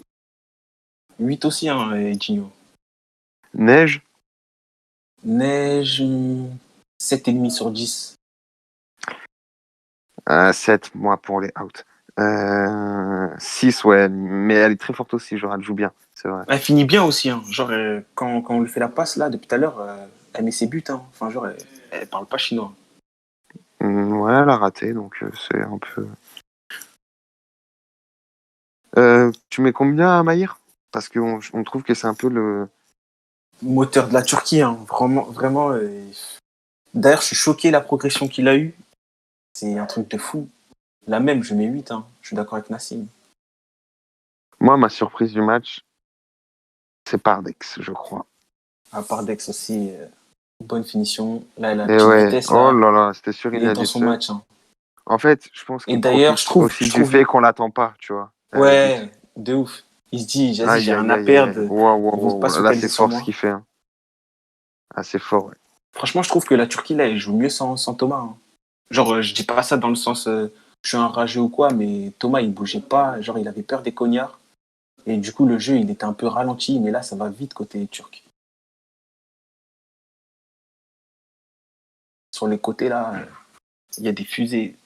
8 aussi, hein, et Gigno.
Neige.
Neige, 7,5 sur 10.
7, moi, pour les outs. 6, ouais. Mais elle est très forte aussi, genre, elle joue bien. C'est vrai.
Elle finit bien aussi. Hein. Genre, quand on lui fait la passe, là, depuis tout à l'heure, elle met ses buts. Hein. Enfin, genre, elle parle pas chinois.
Ouais, elle a raté, donc c'est un peu... tu mets combien à Maïr? Parce qu'on on trouve que c'est un peu le...
Moteur de la Turquie, hein. Vraiment, vraiment. D'ailleurs, je suis choqué la progression qu'il a eue. C'est un truc de fou. La même, je mets 8. Hein. Je suis d'accord avec Nassim.
Moi, ma surprise du match, c'est Pardex, je crois.
À part Dex aussi, bonne finition. Là, elle a la
Et
petite
ouais,
vitesse,
oh
là.
là là, c'était sûr,
Il
il
est
a
dans
dit
son
seul.
match. Hein.
En fait, je pense
Et
qu'il
d'ailleurs,
profite
je trouve,
aussi du fait qu'on l'attend pas, tu vois. Le but.
ouais, de ouf. Il se dit, vas-y, j'ai
Aïe,
rien
aïe,
à
aïe, aïe, aïe.
perdre.
Wow, wow,
Ils vont pas
wow.
se
Là,
focaliser
c'est
sur
fort ce
moi.
qu'il fait. Hein. Ah, c'est fort, ouais.
Franchement, je trouve que la Turquie, là, elle joue mieux sans Thomas. Hein. Genre, je dis pas ça dans le sens, je suis un rageux ou quoi, mais Thomas, il bougeait pas. Genre, il avait peur des cognards. Et du coup, le jeu, il était un peu ralenti. Mais là, ça va vite côté turc. Sur les côtés, là, il y a des fusées.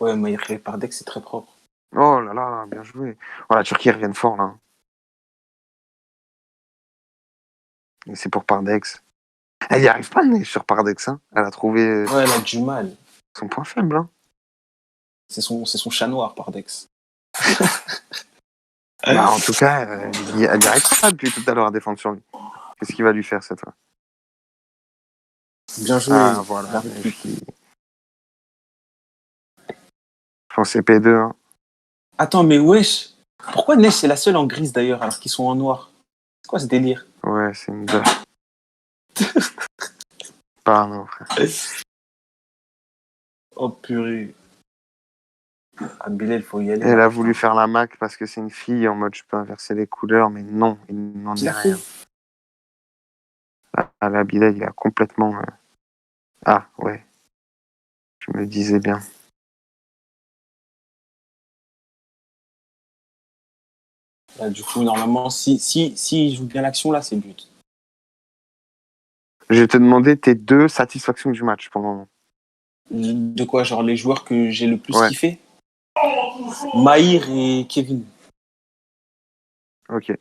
Ouais, Maïr Pardek, c'est très propre.
Oh là là, bien joué. Oh, la Turquie revient fort, là. Et c'est pour Pardex. Elle y arrive pas, mais sur Pardex. Hein. Elle a trouvé
Ouais, elle a du mal.
son point faible. Hein.
C'est son chat noir, Pardex.
Bah, en tout cas, elle y arrive pas depuis tout à l'heure à défendre sur lui. Qu'est-ce qu'il va lui faire cette fois?
Bien joué,
Ah, voilà.
la réplique.
Je pense que c'est P2. Hein.
Attends, mais wesh, pourquoi Neige c'est la seule en grise d'ailleurs alors qu'ils sont en noir? C'est quoi ce délire?
Ouais, c'est une buff. Pardon, frère.
Oh purée. Ah, Bilal, il faut y aller.
Elle
Là,
a
putain.
voulu faire la Mac parce que c'est une fille en mode je peux inverser les couleurs, mais non, il n'en
Qui
est
l'a fait?
rien. Ah, la Bilal, il a complètement. Ah, ouais, je me disais bien.
Là, du coup, normalement, si il joue bien l'action, là, c'est but.
Je vais te demander tes 2 satisfactions du match pour le moment.
De quoi? Genre les joueurs que j'ai le plus
Ouais,
kiffé? Maïr et Kevin.
ok.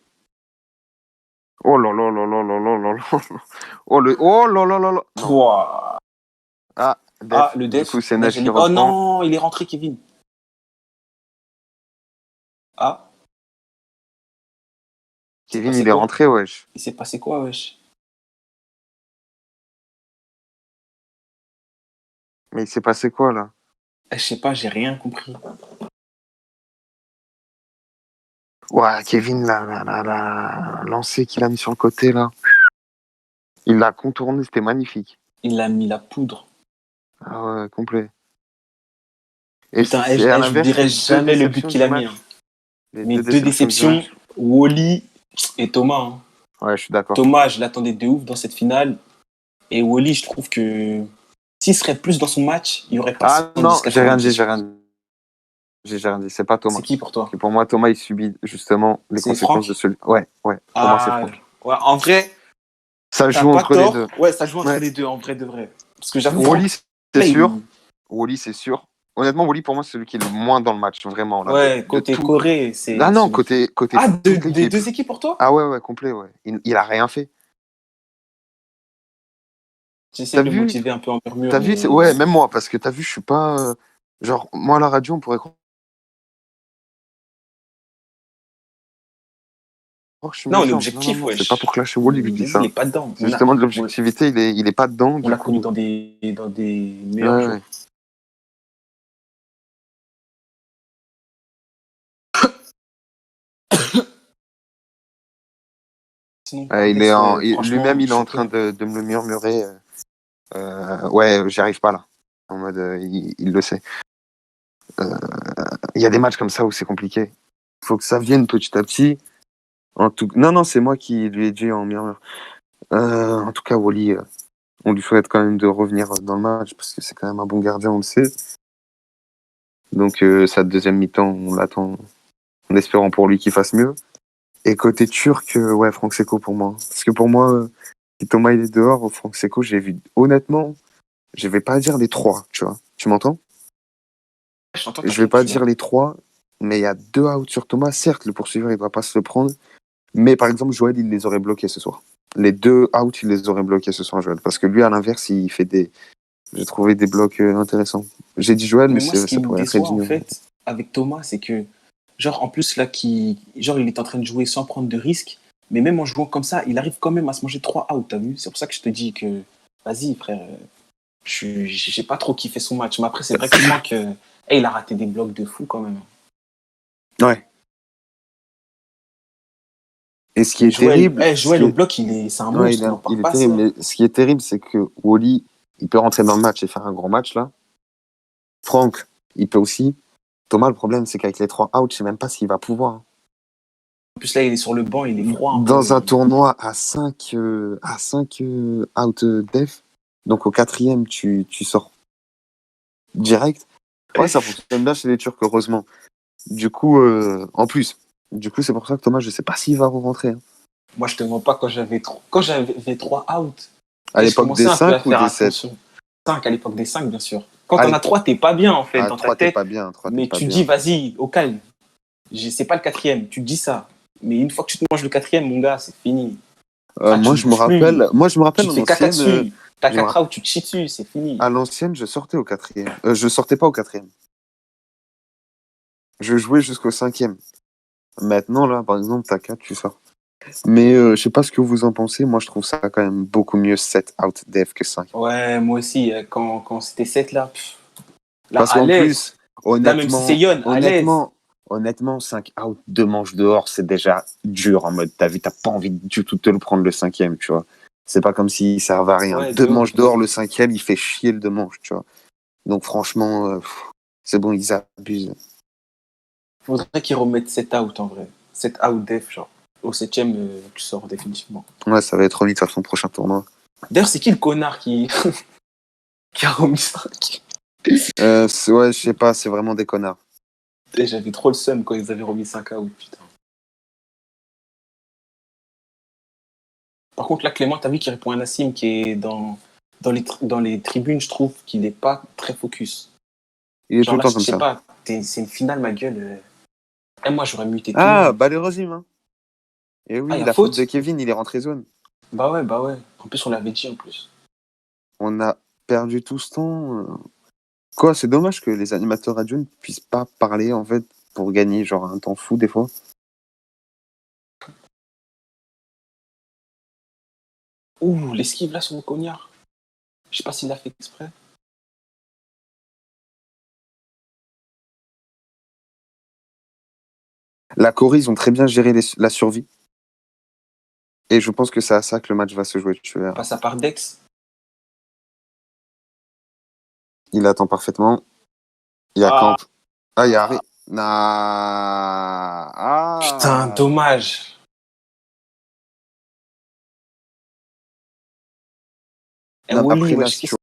Oh là là là là là là là là. Oh là là là là. Non.
Pouah.
Ah,
Ah,
Def.
le
Du
def.
coup, c'est
Neige,
Neige
elle
qui
est- Oh
reprend.
non, il est rentré, Kevin. Ah,
Kevin,
passé
il est
quoi
rentré, wesh.
Il s'est passé quoi, wesh?
Mais il s'est passé quoi, là?
Je sais pas, j'ai rien compris.
Ouais, Kevin, lancé qu'il a mis sur le côté, là. Il l'a contourné, c'était magnifique.
Il a mis la poudre.
Ah ouais, complet. Et
Putain,
c'est à
je vous
l'inverse
dirai
les deux
jamais le but
déceptions
qu'il
du
a mis.
match.
Hein.
Les
Mes
deux
deux
déceptions du
déceptions,
match.
Wally et Thomas. Hein.
Ouais, je suis d'accord.
Thomas, je l'attendais de ouf dans cette finale. Et Wally, je trouve que s'il serait plus dans son match, il n'y aurait pas
Ah non,
110, 90.
j'ai rien dit. J'ai rien dit. C'est pas Thomas.
C'est qui pour
Parce
toi?
que pour moi, Thomas, il subit justement les
C'est
conséquences de
Franck?
celui. Ouais. Pour moi, c'est
Ah,
Franck.
ouais, en vrai,
Ça
t'as
joue
pas
entre les deux.
tort. Ouais, ça joue entre
Ouais.
les deux, en vrai de vrai. Parce que j'avoue,
Wally,
Franck,
c'est
là,
sûr. Wally, c'est sûr. Honnêtement, Wally, pour moi, c'est celui qui est le moins dans le match, vraiment. Là,
ouais,
de
côté
tout.
Corée, c'est
Ah non,
celui qui.
côté
Ah,
toute
des
l'équipe.
deux équipes pour toi?
Ah ouais, complet, ouais. Il a rien fait.
J'essaie
T'as
de le
vu?
motiver un peu en murmure, mais.
Ouais, même moi, parce que t'as vu, je suis pas. Genre, moi, à la radio, on pourrait croire que je suis
Non, on est
méchant.
objectif,
Non, c'est pas
wesh.
pour clasher Wally que je dis
Vas-y, il
ça.
est pas dedans.
C'est justement de
On,
l'objectivité, il est pas dedans,
on
du
l'a connu
coup.
dans des meilleurs
Ouais,
jours.
ouais.
Sinon, par Def,
Lui-même,
franchement,
il est en train
choqué.
de me le murmurer. Ouais, j'y arrive pas là. En mode, il le sait. Euh, Il y a des matchs comme ça où c'est compliqué. Il faut que ça vienne petit à petit. Non, c'est moi qui lui ai dit en murmure. En tout cas, Wally, on lui souhaite quand même de revenir dans le match parce que c'est quand même un bon gardien, on le sait. Donc, sa deuxième mi-temps, on l'attend en espérant pour lui qu'il fasse mieux. Et côté turc, ouais, Franck Seko pour moi. Parce que pour moi, si Thomas il est dehors, Franck Seko, j'ai vu, honnêtement, je vais pas dire les trois, tu vois. Tu m'entends?
Je t'entends,
Je vais
t'inquiète, je
pas
suis là.
dire les trois, mais il y a 2 outs sur Thomas. Certes, le poursuiveur, il doit pas se le prendre. Mais par exemple, Joël, il les aurait bloqués ce soir. Les 2 outs, il les aurait bloqués ce soir, Joël. Parce que lui, à l'inverse, il fait des. J'ai trouvé des blocs intéressants. J'ai dit Joël, mais
Mais moi, ce qui
ça
me
pourrait être
déçoit, en
Edinho.
fait, avec Thomas, c'est que, genre, en plus, là, genre, il est en train de jouer sans prendre de risques, mais même en jouant comme ça, il arrive quand même à se manger 3 outs, t'as vu? C'est pour ça que je te dis que, vas-y, frère, j'ai pas trop kiffé son match. Mais après, c'est vrai que Franck, il a raté des blocs de fou quand même.
Ouais. Et ce qui est
Joël,
terrible,
Joël au bloc, c'est un
ouais,
monstre, on n'en parle
il est
pas assez.
terrible.
Hein.
Mais ce qui est terrible, c'est que Wally, il peut rentrer dans le match et faire un grand match là. Franck, il peut aussi. Thomas, le problème, c'est qu'avec les 3 outs, je sais même pas s'il va pouvoir.
En plus, là, il est sur le banc, il est froid un peu.
Dans un tournoi à 5 out def, donc au quatrième, tu sors direct. Ouais, ça fonctionne bien chez les Turcs, heureusement. Du coup, en plus, c'est pour ça que Thomas, je sais pas s'il va rentrer. Hein.
Moi, je te mens pas quand j'avais 3 outs.
À
Et je
l'époque
commençais
des
un peu à
5 ou
faire
des 7?
attention. 5 à l'époque des 5, bien sûr. Quand
À
t'en as
l'époque-
3, t'es pas bien, en fait,
À
dans ta
3, t'es
tête.
pas bien. 3, t'es
Mais
pas
tu
bien.
dis, vas-y, au calme. C'est pas le quatrième. Tu te dis ça. Mais une fois que tu te manges le quatrième, mon gars, c'est fini.
Moi,
Tu
je me
bouges plus.
rappelle
Tu te
en
fais caca
ancienne,
dessus. T'as
je me
4 outs, tu te chies dessus, c'est fini.
à l'ancienne, je sortais au quatrième. Je sortais pas au quatrième. Je jouais jusqu'au 5e. Maintenant, là, par exemple, t'as 4, tu sors. Mais je sais pas ce que vous en pensez. Moi, je trouve ça quand même beaucoup mieux 7 out def que 5.
Ouais, moi aussi, quand c'était 7 là, là,
Parce
à
qu'en
l'aise.
plus,
Là, même si c'est Yon, à l'aise.
honnêtement, 5 out, 2 manches dehors, c'est déjà dur en mode t'as pas envie du tout de te le prendre le 5e, tu vois. C'est pas comme s'il servait à rien.
Ouais,
2
de ouf,
manches
de
dehors,
ouf.
le 5e, il fait chier le 2 manches, tu vois. Donc franchement, c'est bon, ils abusent.
Faudrait qu'ils remettent 7 out en vrai. 7 out def, genre. Au 7ème, tu sors définitivement.
Ouais, ça va être remis de toute façon prochain tournoi.
D'ailleurs, c'est qui le connard qui a remis 5?
Ouais, je sais pas, c'est vraiment des connards.
J'avais trop le seum quand ils avaient remis 5 out, putain. Par contre, là, Clément, t'as vu qu'il répond à Nassim qui est dans les tribunes, je trouve qu'il n'est pas très focus.
Il est tout
Genre
le
là,
temps
je
comme
sais
ça.
pas, c'est une finale, ma gueule. Moi, j'aurais muté tout le
Ah,
monde.
bah les Rosim, hein. Et
Ah,
oui,
il y a
la faute de
faute?
Kevin, il est rentré zone.
Bah ouais, bah ouais. En plus, on l'avait dit en plus.
On a perdu tout ce temps. Quoi, c'est dommage que les animateurs radio ne puissent pas parler en fait pour gagner genre un temps fou des fois.
Ouh, l'esquive là sur le cognard. Je sais pas s'il l'a fait exprès.
La Corée, ils ont très bien géré la survie. Et je pense que c'est à ça que le match va se jouer. Tu verras.
Passe à part Dex.
Il attend parfaitement. Il y a
Ah,
Camp. Ah, il y a Harry. Ah.
putain, dommage. Eh, Wally,
Après, là,
wesh,
si tu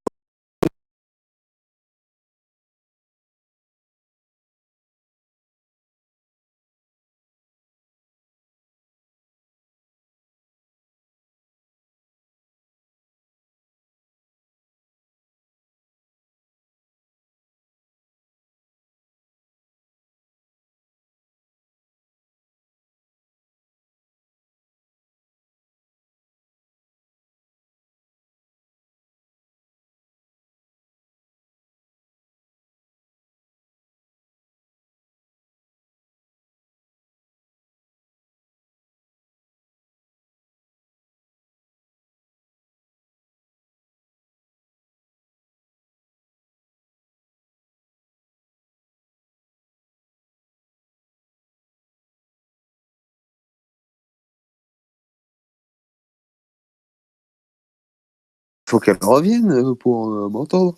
faut qu'elle revienne pour m'entendre.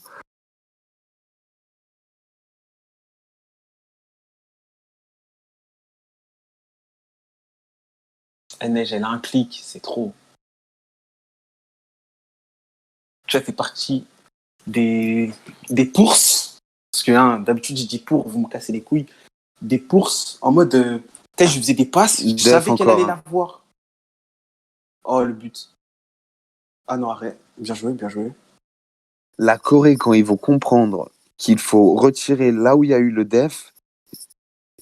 Eh, Neige, elle a un clic, c'est trop. Tu as fait partie des courses. Parce que hein, d'habitude, je dis pour, vous me cassez les couilles. Des courses en mode. Peut-être je faisais des passes, je
Def
savais qu'elle
encore,
allait
hein.
la voir. Oh, le but. Ah non, arrête. Bien joué, bien joué.
La Corée, quand ils vont comprendre qu'il faut retirer là où il y a eu le def,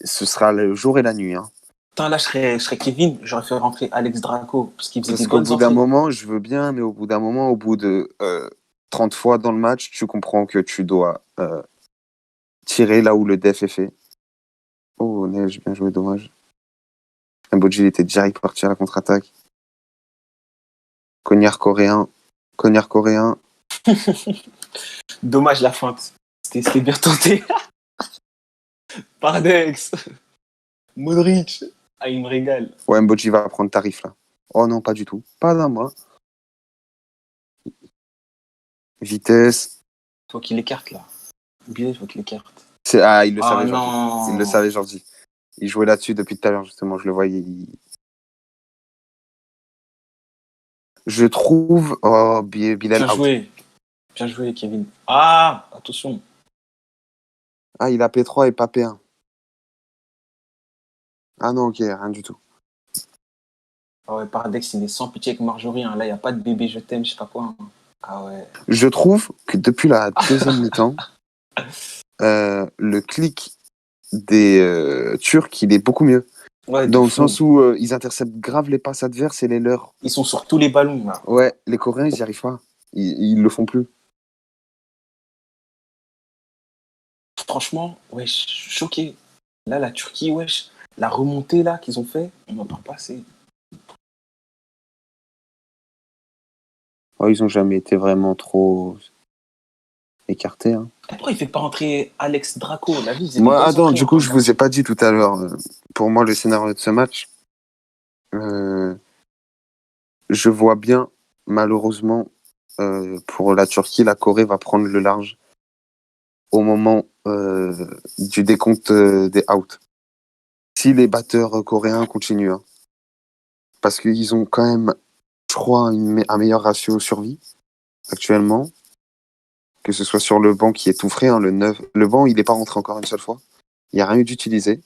ce sera le jour et la nuit. Hein.
Putain, là, je serais Kevin, j'aurais fait rentrer Alex Draco. Parce qu'il faisait
Parce
des
qu'au
bonnes
bout d'un
entrées.
moment, je veux bien, mais au bout d'un moment, au bout de 30 fois dans le match, tu comprends que tu dois tirer là où le def est fait. Oh, Neige, bien joué, dommage. Mboji, il était direct parti à la contre-attaque. Cognard coréen. Cognard coréen.
Dommage la feinte. C'était bien tenté. Pardex. Modric. Ah, il me régale.
Ouais, Mboji va prendre tarif là. Oh non, pas du tout. Pas d'un mois. Vitesse.
Faut qu'il écarte là. Oubliez, faut qu'il écarte.
Ah, il le
Ah
savait, Jordi.
non.
Il le savait, Jordi. Il jouait là-dessus depuis tout à l'heure, justement. Je le voyais. Je trouve. Oh, Bilal
Bien
out.
joué. Bien joué, Kevin. Ah, attention.
Ah, il a P3 et pas P1. Ah non, ok, rien du tout.
Ah ouais, Pardex, il est sans pitié avec Marjorie. Hein. Là, il n'y a pas de bébé, je t'aime, je sais pas quoi. Hein. Ah ouais.
Je trouve que depuis la deuxième mi-temps, le clic des Turcs, il est beaucoup mieux.
Ouais, de
Dans le
fou.
sens où ils interceptent grave les passes adverses et les leurs.
Ils sont sur tous les ballons là.
Ouais, les Coréens, ils n'y arrivent pas. Ils le font plus.
Franchement, ouais, je suis choqué. Là, la Turquie, wesh, la remontée là qu'ils ont fait, on n'en parle pas assez.
Oh, ils ont jamais été vraiment trop écartés. Hein.
Pourquoi il fait pas rentrer Alex Draco? La vie, ils
Moi, attends, du coup, je vous ai pas dit tout à l'heure, pour moi, le scénario de ce match, je vois bien, malheureusement, pour la Turquie, la Corée va prendre le large au moment du décompte des outs. Si les batteurs coréens continuent. Hein. Parce qu'ils ont quand même, je crois, un meilleur ratio survie actuellement. Que ce soit sur le banc qui est tout frais, hein, le 9. Le banc, il n'est pas rentré encore une seule fois. Il n'y a rien eu d'utilisé.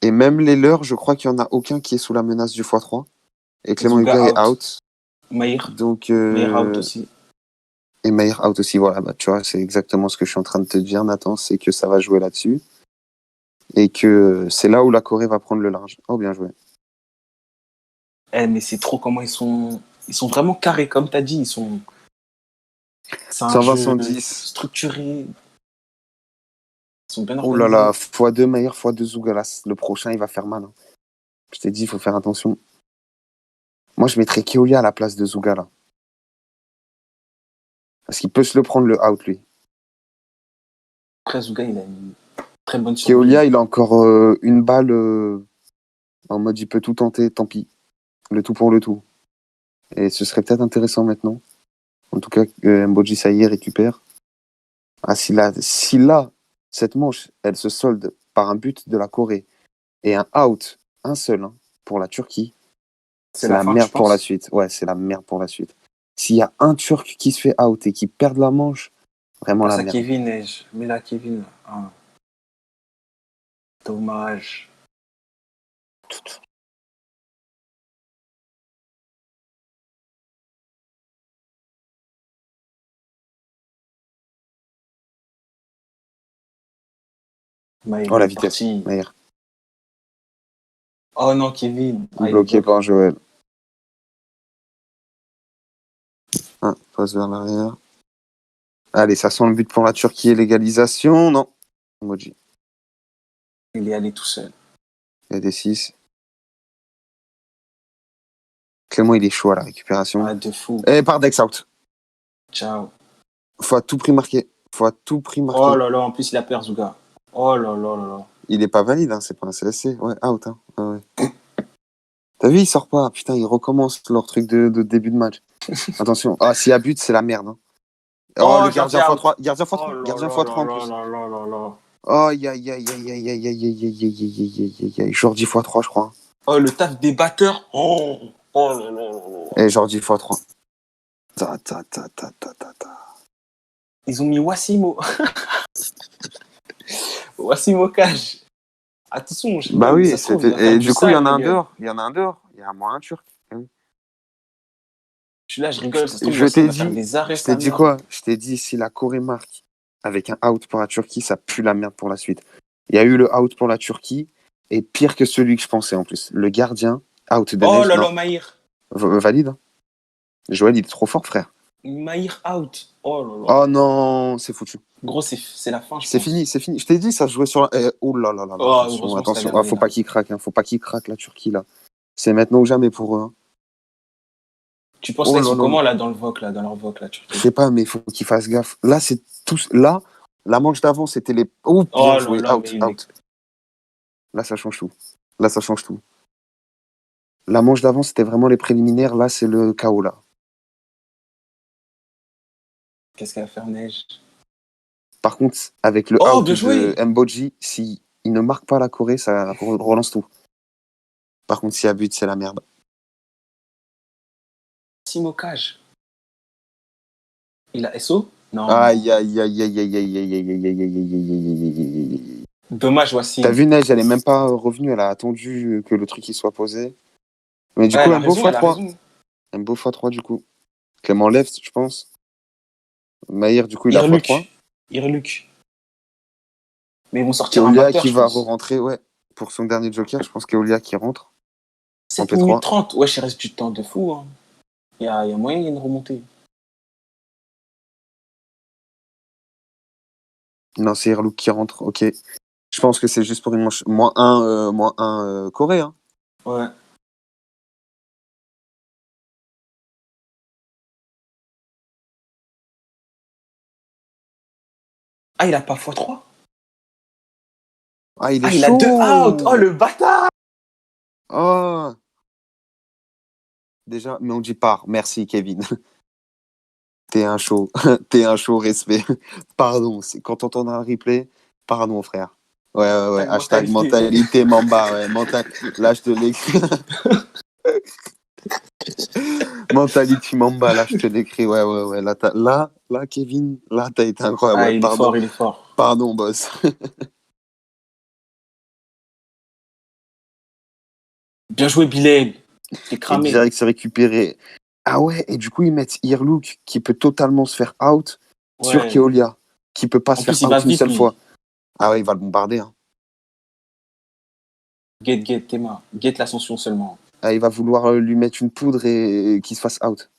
Et même les leurs, je crois qu'il n'y en a aucun qui est sous la menace du x3. Et Clément
Zouga
Huga est
out.
out.
Maïr.
Donc,
Maïr out aussi.
Et Maïr out aussi, voilà. Bah, tu vois, c'est exactement ce que je suis en train de te dire, Nathan. C'est que ça va jouer là-dessus. Et que c'est là où la Corée va prendre le large. Oh, bien joué.
Eh, mais c'est trop comment ils sont vraiment carrés, comme tu as dit. C'est un
120,
jeu
110.
structuré. Ils sont bien
Oh
organisés.
là là, x2 Maïr, x2 Zougalas. Le prochain, il va faire mal. Hein. Je t'ai dit, il faut faire attention. Moi, je mettrais Keolia à la place de Zougala. Parce qu'il peut se le prendre le out, lui.
Après, Zuga, il a une très bonne survie.
Keolia, il a encore une balle en mode il peut tout tenter, tant pis. Le tout pour le tout. Et ce serait peut-être intéressant maintenant. En tout cas, Mboji Saïe récupère. Ah, si là, cette manche, elle se solde par un but de la Corée et un out, un seul, hein, pour la Turquie, c'est la
fin,
merde
tu
pour la
penses?
suite. Ouais, c'est la merde pour la suite. S'il y a un Turc qui se fait out et qui perd la manche, vraiment la
Passe à
merde.
Kevin, et je mets là Kevin. Là. Ah, dommage. Maïr,
Oh,
il
la
est
vitesse.
parti.
Meilleur.
Oh non, Kevin. Ah, il est
Bloqué
bloqué.
par Joël. Ah, passe vers l'arrière. Allez, ça sent le but pour la Turquie et l'égalisation. Non. Emoji.
Il est allé tout seul.
Il y a des 6. Clément, il est chaud à la récupération.
Ah, de fou.
Et par Dex out.
Ciao.
Faut à tout prix marquer. Faut à tout prix marquer.
Oh là là, en plus, il a perdu, Zuga. Oh là là là là.
Il est pas valide, hein, c'est pas un CSC. Ouais, out. Hein. Ah ouais. T'as vu, il sort pas. Putain, ils recommencent leur truc de début de match. Attention. Ah, s'il y a but, c'est la merde. Hein. Oh, le gardien
Jordi out.
x3. Gardien
Oh
x3.
là
Gardien
là
x3
là
en
là
plus.
là là là là.
Oh, aïe, aïe, aïe, aïe, aïe, aïe, aïe, aïe, aïe, aïe, aïe, aïe, aïe. Jordi x3, je crois.
Oh, le taf des batteurs. Oh, oh là là là là.
Et Jordi x3. Ta, ta, ta, ta, ta, ta, ta.
Ils ont mis Wassimo. Wassimo Cage. Attention, je
Bah
rigole, mais
oui,
ça se trouve, il va faire
et
du
du coup, il y
sale,
en a
ma
un
gueule.
dehors. Il y en a un dehors. Il y a moins un turc.
Je suis là, je rigole, ça se trouve,
Je
Wassimo
t'ai
va faire
dit,
des arrêts,
je t'ai
sa
dit
mère.
quoi? Je t'ai dit, si la Corée marque avec un out pour la Turquie, ça pue la merde pour la suite. Il y a eu le out pour la Turquie, et pire que celui que je pensais en plus. Le gardien, out de
Oh
neige,
là
non.
là, Maïr.
Valide. Hein. Joël, il est trop fort, frère.
Maïr out. Oh là là.
Oh non, c'est foutu.
Gros, c'est la fin, je
C'est
pense.
fini, c'est fini. Je t'ai dit, ça se jouait sur la... oh là là là là,
Oh,
attention,
heureusement que c'est
attention.
la
Ah,
dernière.
faut pas qu'il craque, hein. Faut pas qu'il craque, la Turquie, là. C'est maintenant ou jamais pour eux. Hein.
Tu penses
Oh
là, ils
là
sont
là là.
comment là dans le VOC, là, dans leur VOC, là,
Je
Turquie?
sais pas, mais il faut qu'ils fassent gaffe. Là, c'est tous... Là, la manche d'avant, c'était les... Oh, bien
Oh là
joué.
là,
Out,
mais
out. Là, ça change tout. Là, ça change tout. La manche d'avant, c'était vraiment les préliminaires. Là, c'est le chaos, là.
qu'est-ce qu'elle va faire, Neige?
Par contre, avec le
Oh,
out
bien
de
joué!
Mboji, si il ne marque pas la Corée, ça relance tout. Par contre, s'il y a but, c'est la merde.
Simo Cage. Il a SO? Non.
Aïe, aïe, aïe, aïe, aïe, aïe, aïe, aïe, aïe, aïe, aïe, aïe, aïe, aïe.
Dommage, Wassim.
T'as vu, Neige, elle est même pas revenue. Elle a attendu que le truc il soit posé. Mais du
Ouais,
coup,
elle a
un beau
raison, elle a
x3.
raison.
Un beau x3, du coup. Clément lève, je pense. Maïr, du coup, il a x3.
Irluc. Mais ils vont sortir un
Keolia
batteur,
qui
je
va
pense.
re-rentrer, ouais. Pour son dernier joker, je pense Keolia qui rentre.
7
P3.
minutes 30. Ouais, il reste du temps de fou. Hein. Il y a moyen, il y a une remontée.
Non, c'est Irlouk qui rentre, ok. Je pense que c'est juste pour une manche. -1 Corée. Hein.
Ouais. Ah, il a pas x3?
Ah, il est
Ah, il a
chaud.
2 out. Oh, le bâtard.
Oh. Déjà, mais on dit part. Merci, Kevin. T'es un show. T'es un show, respect. Pardon, quand on entendra un replay, pardon, frère. Ouais. Hashtag mentalité Mamba. Ouais. Là, je te l'écris. Mentality Mamba, là, je te l'écris. Ouais. Là, Kevin, là, t'as été incroyable.
Ah,
Ouais,
il est
pardon.
fort, il est fort.
Pardon, boss.
Bien joué, Bilal. T'es
Et
cramé.
direct se récupérer. Ah ouais, et du coup, ils mettent Irlook qui peut totalement se faire out sur
Ouais.
Keolia, qui peut pas
En
se faire
plus, il va
out une
vite,
seule
lui.
fois. Ah ouais, il va le bombarder. Hein.
Get, Théma. Get l'ascension seulement.
Ah, il va vouloir lui mettre une poudre et qu'il se fasse out.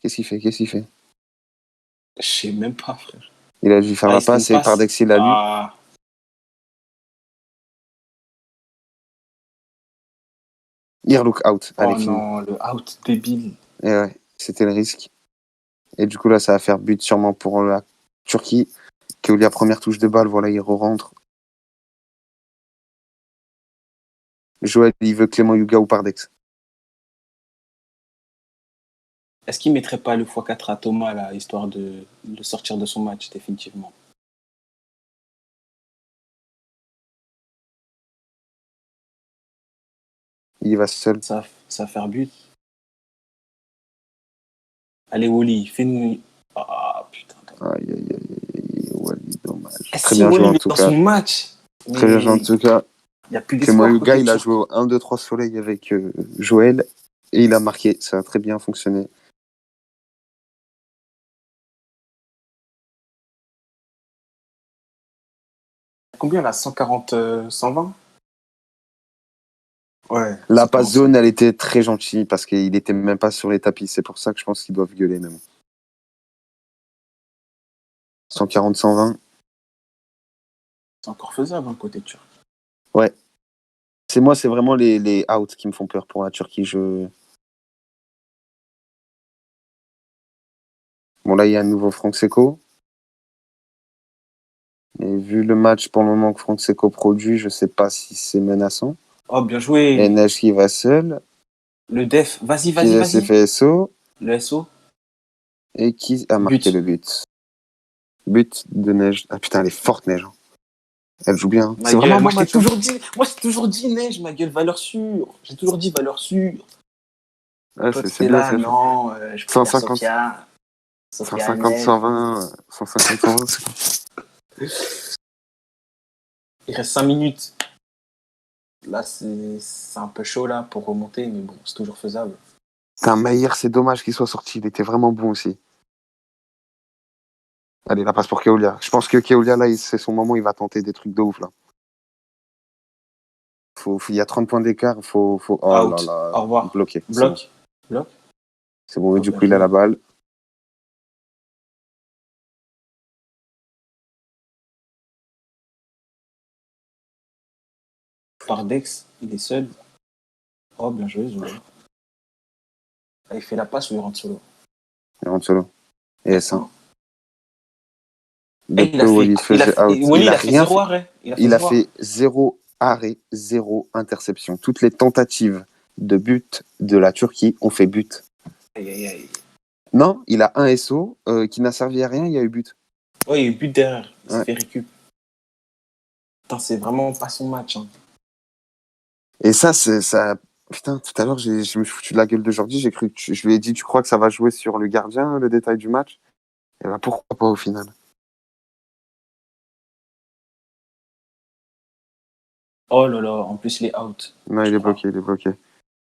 Qu'est-ce qu'il fait
Je sais même pas, frère.
Il a dû faire
Ah,
la
il se fait une
passe et par
passe.
Dex, il a lu.
Ah.
Irlook out. Allez,
Oh
fini.
non, le out débile.
Et ouais. C'était le risque. Et du coup, là, ça va faire but sûrement pour la Turquie. Keolia, première touche de balle, voilà, il re-rentre. Joël, il veut Clément Yuga ou Pardex.
Est-ce qu'il mettrait pas le x4 à Thomas, là, histoire de le sortir de son match, définitivement?
Il va seul.
Ça va faire but. Allez, Wally, fais-nous. Ah, putain.
Aïe, aïe, aïe, aïe, Wally, dommage.
Eh,
Très
si
bien joué
Wally
en
est
tout
dans
cas.
son match,
Très bien joué en tout cas.
il n'y a plus
Clément
d'espoir.
Yuga,
côté
il a
turc.
joué au 1, 2, 3 soleil avec Joël et il a marqué. Ça a très bien fonctionné.
Combien là? 140, 120? Ouais.
La
ça
passe
commence.
zone, elle était très gentille parce qu'il était même pas sur les tapis. C'est pour ça que je pense qu'ils doivent gueuler même. 140, 120.
C'est encore faisable, hein, côté turc.
Ouais. C'est vraiment les outs qui me font peur pour la Turquie. Bon, là, il y a un nouveau Franck Seco. Et vu le match pour le moment que Franck Seco produit, je sais pas si c'est menaçant.
Oh, bien joué.
Et Neige qui va seul.
Le def. Vas-y,
Qui s'est
vas-y.
fait SO.
Le SO.
Et qui a marqué
But.
le but. But de Neige. Ah putain, elle est forte, Neige. Elle joue bien.
Ma
C'est vraiment
gueule,
un
moi
bon
je t'ai
match. Hein.
toujours dit Neige, ma gueule, valeur sûre. J'ai toujours dit valeur sûre.
Ouais,
Toi,
c'est
t'étais
bien,
là,
c'est
non, je préfère
150,
Sofia. Sofia
150,
Neige.
120, 150, 120, c'est quoi?
Il reste 5 minutes. Là, c'est un peu chaud là pour remonter, mais bon, c'est toujours faisable.
Putain, Maïr, c'est dommage qu'il soit sorti. Il était vraiment bon aussi. Allez, la passe pour Keolia. Je pense que Keolia, là, c'est son moment. Il va tenter des trucs de ouf, là. Il y a 30 points d'écart. Oh là
Out.
là.
Au revoir.
Bloqué. C'est bon.
Bloc. Bloc.
C'est bon. Et
Oh,
du
bien
coup, il a
joué.
la balle.
Pardex, il est seul. Oh, bien joué, Zoé. Ah, il fait la passe ou il rentre solo?
Il rentre solo. Et S1.
Eh,
De peu, Wally se faisait out.
Wally,
Il a
fait
rien
zéro
fait.
arrêt.
Il a fait 0 arrêt, 0 interception. Toutes les tentatives de but de la Turquie ont fait but.
Aïe, aïe, aïe.
Non, il a un SO qui n'a servi à rien, il y a eu but.
Ouais, il y a eu but derrière. Il s'est
Ouais.
fait récup. Putain, c'est vraiment pas son match. Hein.
Et ça. Putain, tout à l'heure, je me suis foutu de la gueule de Jordi. J'ai cru que je lui ai dit, tu crois que ça va jouer sur le gardien, le détail du match? Et ben pourquoi pas au final?
Oh là là, en plus, il est out.
Non, il est bloqué.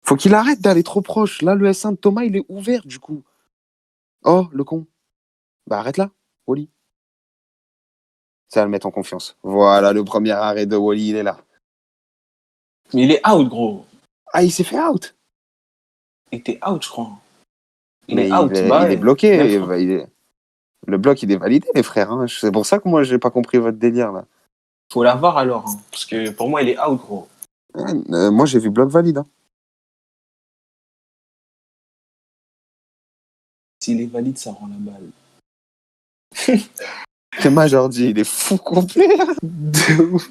Faut qu'il arrête d'aller trop proche. Là, le S1 de Thomas, il est ouvert du coup. Oh, le con. Bah arrête là, Wally. Ça va le mettre en confiance. Voilà, le premier arrêt de Wally, il est là.
Mais il est out, gros.
Ah, il s'est fait out.
Il était out, je crois.
Mais
est out.
il
Bah
est
ouais.
bloqué.
Même
Le bloc, il est validé, les frères. Hein. C'est pour ça que moi, j'ai pas compris votre délire là.
faut l'avoir alors. Hein, parce que pour moi, il est out, gros.
Moi, j'ai vu bloc valide. Hein.
S'il est valide, ça rend la balle.
Moi, Jordi, il est fou complet. De ouf.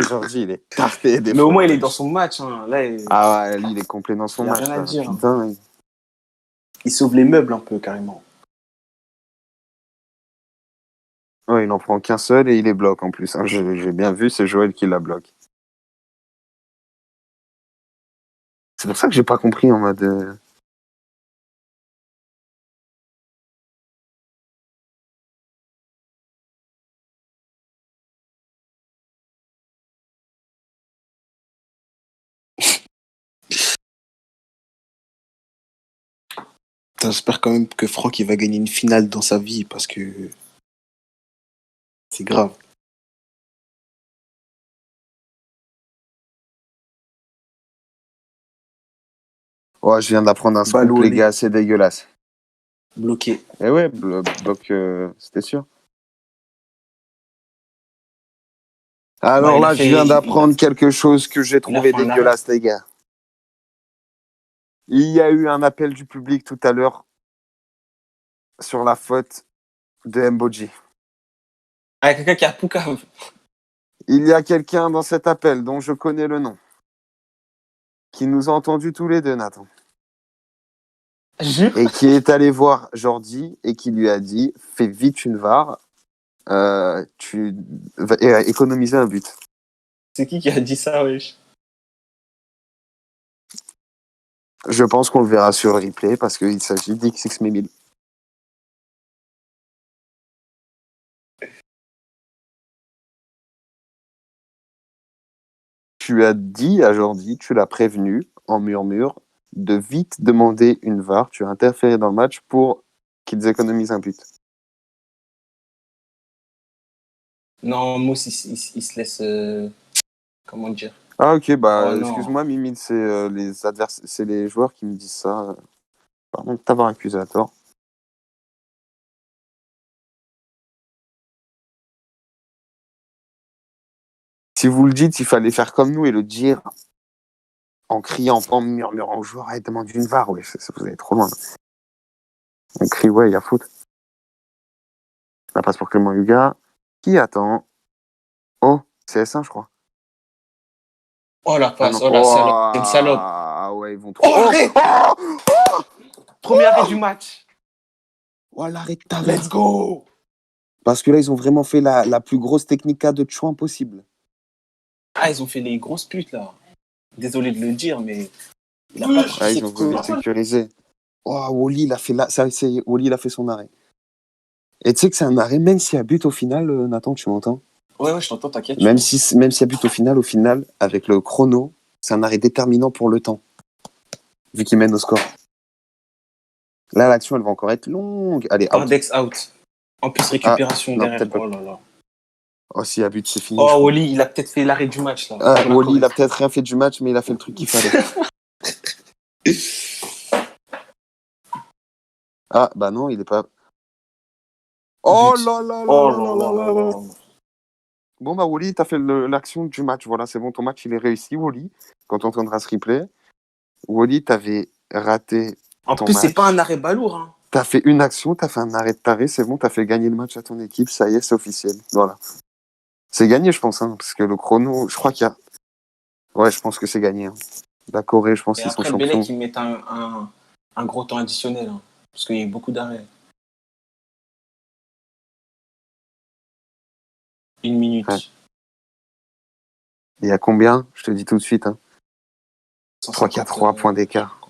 Jordi, il est tarté.
Mais au moins, il est dans son match. Hein. Là,
Ah ouais, lui, il est complet dans son
il y a
match.
rien à
Là.
dire.
Putain.
Il sauve les meubles un peu, carrément.
Ouais, il n'en prend qu'un seul et il est bloqué en plus. Hein. J'ai bien vu, c'est Joël qui la bloque. C'est pour ça que j'ai pas compris en mode.
J'espère quand même que Franck il va gagner une finale dans sa vie parce que c'est grave.
Ouais, je viens d'apprendre un
Balle
scoop,
au
les
nez.
gars, c'est dégueulasse.
Bloqué.
Et ouais, bloc, c'était sûr. Alors
Bah,
là, je viens d'apprendre quelque chose que j'ai trouvé
fait un arrêt.
dégueulasse, les gars. Il y a eu un appel du public tout à l'heure sur la faute de Mboji.
Ah, quelqu'un qui a Poucave.
Il y a quelqu'un dans cet appel dont je connais le nom, qui nous a entendus tous les deux, Nathan,
Jure.
et qui est allé voir Jordi et qui lui a dit « Fais vite une VAR, tu vas économiser un but.
C'est qui a dit ça, wesh? »
Je pense qu'on le verra sur le replay parce qu'il s'agit d'XX Memil. Tu as dit à Jordi, tu l'as prévenu en murmure de vite demander une VAR. Tu as interféré dans le match pour qu'ils économisent un but.
Non, Mousse, il se laisse. Comment dire?
Ah ok, bah
Oh non.
excuse-moi Mimile, c'est c'est les joueurs qui me disent ça. Pardon de t'avoir accusé à tort. Si vous le dites, il fallait faire comme nous et le dire en criant, en murmurant aux joueurs, hey, demande une VAR, ouais, vous allez trop loin. On crie, ouais, il y a faute. La passe pour Clément Huga, qui attend. Oh, c'est S1, je crois.
Oh la passe,
Ah,
oh la salope, c'est une salope.
Ah ouais, ils vont trop.
Oh, arrête! Premier arrêt du match.
Oh, l'arrêt de ta
Let's go!
Parce que là, ils ont vraiment fait la plus grosse technica de chouin possible.
Ah, ils ont fait les grosses putes là. Désolé de le dire, mais. Il a pas pris
Ah, ils
cette
ont voulu
colle.
sécuriser. Oh, Wally, il a fait Wally, il a fait son arrêt. Et tu sais que c'est un arrêt, même s'il y a but au final, Nathan, tu m'entends?
Ouais, je t'entends, t'inquiète.
Même s'il y a but au final, avec le chrono, c'est un arrêt déterminant pour le temps. Vu qu'il mène au score. Là, l'action, elle va encore être longue. Allez, out.
Index out. En plus, récupération
non,
derrière.
peut-être pas.
Oh là là.
Oh, s'il y a but, c'est fini.
Oh, Wally, il a peut-être fait l'arrêt du match là.
Wally, il a peut-être rien fait du match, mais il a fait le truc qu'il fallait. Ah, bah non, il est pas. Oh là là là
Oh
là
là
là
là
là.
là.
Bon, bah, Wally, t'as fait l'action du match. Voilà, c'est bon, ton match, il est réussi, Wally. Quand on entendra ce replay. Wally, t'avais raté
En
ton
plus,
match.
c'est pas un arrêt balourd. Hein.
T'as fait une action, t'as fait un arrêt de taré, c'est bon, t'as fait gagner le match à ton équipe, ça y est, c'est officiel. Voilà. C'est gagné, je pense, hein, parce que le chrono, je crois qu'il y a. Ouais, je pense que c'est gagné. Hein. La Corée, je pense
Et
qu'ils sont
après,
champions.
Bélec, ils mettent un gros temps additionnel. Hein, parce qu'il y a eu beaucoup d'arrêts. 1 minute.
Ouais. Il y a combien? Je te dis tout de suite. Hein. Je crois qu'il y a 3 points d'écart.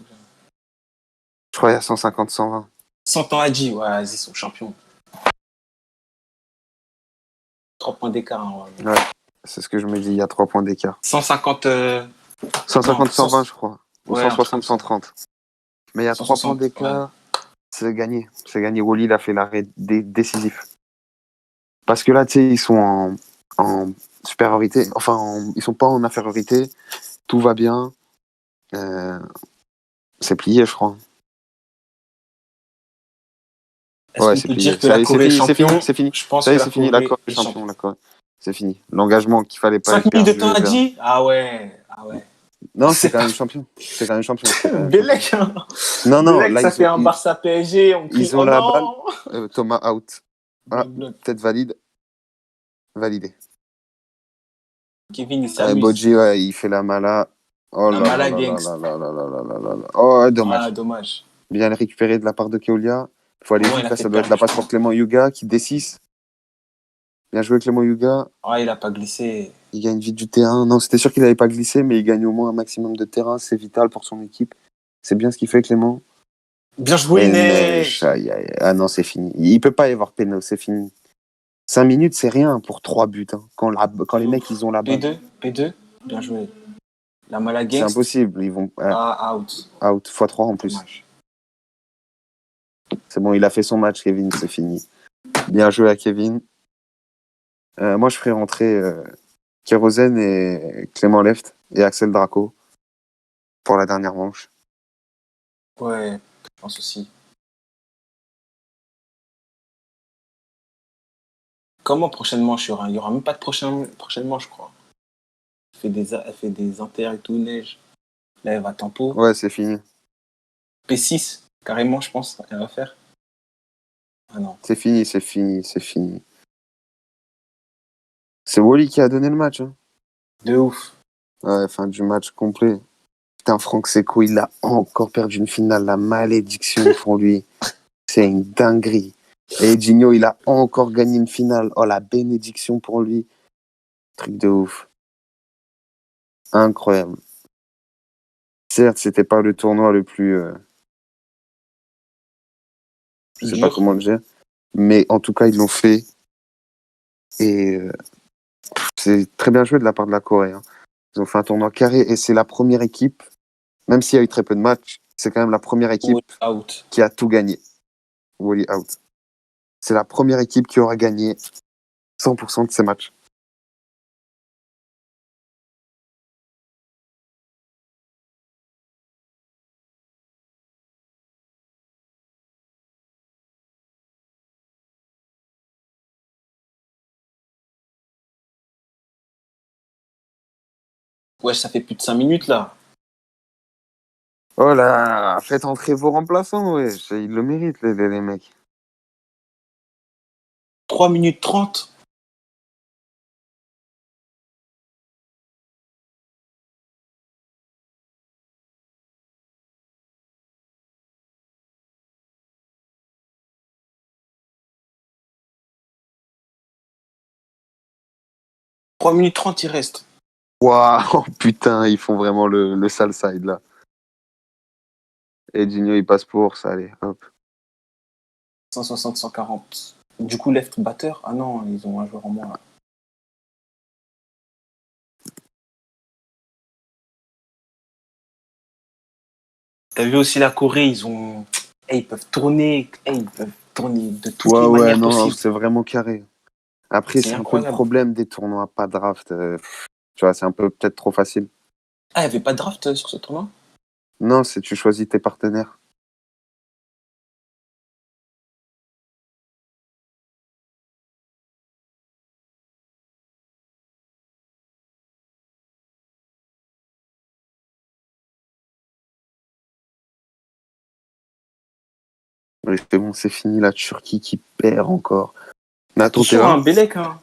Je crois qu'il y a 150-120.
100 ans à dit, ouais, vas-y, ils sont champions. 3 points d'écart. Hein,
ouais. C'est ce que je me dis, il y a 3 points d'écart.
150.
150-120, je crois. Ou
ouais,
160-130. Mais il y a 3 points d'écart. Ouais. C'est gagné. C'est gagné. Wally, il a fait l'arrêt décisif. Parce que là, tu sais, ils sont en supériorité. Enfin, ils sont pas en infériorité. Tout va bien. C'est plié, je crois.
Ouais, c'est plié.
C'est fini.
Je pense
ça y est,
que
c'est fini. La Corée est champion. C'est fini. L'engagement qu'il fallait pas.
5 minutes de temps à dit. Ah ouais.
Non, c'est quand même champion. C'est quand même champion.
Bélec, hein.
Non,
Bélec, là, ça fait un Barça PSG. On crie,
ils ont la balle. Thomas out. Ah, peut-être valide. Validé.
Kevin, il s'amuse.
Mboji, ouais, il fait la mala. Oh
la
là
mala
là
gangs.
là. Oh, dommage.
Ah, dommage.
Bien le récupérer de la part de Keolia. Il faut aller vite, là, ça doit être la passe pour Clément Huga qui D6. Bien joué Clément Huga.
Ah, il a pas glissé.
Il gagne vite du terrain. Non, c'était sûr qu'il n'avait pas glissé, mais il gagne au moins un maximum de terrain. C'est vital pour son équipe. C'est bien ce qu'il fait, Clément.
Bien joué, Neige.
Ah non, c'est fini. Il peut pas y avoir péno, c'est fini. 5 minutes, c'est rien pour 3 buts. Hein. Quand les mecs, ils ont la balle.
P2, bien joué. La Malaga.
C'est impossible. Ils vont.
Out.
Out, x3 en plus. Dommage. C'est bon, il a fait son match, Kevin, c'est fini. Bien joué à Kevin. Moi, je ferai rentrer Kérosène et Clément Left et Axel Draco pour la dernière manche.
Ouais, je pense aussi. Comment prochainement, il n'y aura même pas de prochainement, je crois. Elle fait des inters et tout, Neige. Là, elle va tempo.
Ouais, c'est fini.
P6, carrément, je pense, rien à faire. Ah non.
C'est fini. C'est Wally qui a donné le match. Hein.
De ouf.
Ouais, fin du match complet. Putain, Franck Seco, il a encore perdu une finale. La malédiction pour lui. C'est une dinguerie. Et Gigno, il a encore gagné une finale. Oh, la bénédiction pour lui. Truc de ouf. Incroyable. Certes, c'était pas le tournoi le plus... je sais pas
Dur.
comment le dire. Mais en tout cas, ils l'ont fait. Et c'est très bien joué de la part de la Corée. Hein. Ils ont fait un tournoi carré et c'est la première équipe, même s'il y a eu très peu de matchs, c'est quand même la première équipe
Out.
qui a tout gagné. Wally out. C'est la première équipe qui aura gagné 100% de ses matchs.
Ouais, ça fait plus de 5 minutes là.
Oh là, faites entrer vos remplaçants, ouais. Ils le méritent, les mecs.
3 minutes 30. Trois minutes 30, il reste.
Waouh, oh, putain, ils font vraiment le sale side là. Et Gigno, il passe pour ça, allez, hop.
160, 140. Du coup, left batteur. Ah non, ils ont un joueur en moins là. T'as vu aussi la Corée, ils ont. Ils peuvent tourner. Ils peuvent tourner de toutes les
Ouais,
manières
non,
possibles.
c'est vraiment carré. Après,
C'est
c'est un peu le
incroyable.
problème des tournois pas draft. Tu vois, c'est un peu peut-être trop facile.
Ah, il n'y avait pas de draft sur ce tournoi?
Non, c'est tu choisis tes partenaires. Mais c'est bon, c'est fini, la Turquie qui perd encore. Mais attends, t'es
Attention,
là
hein, Bélec, hein.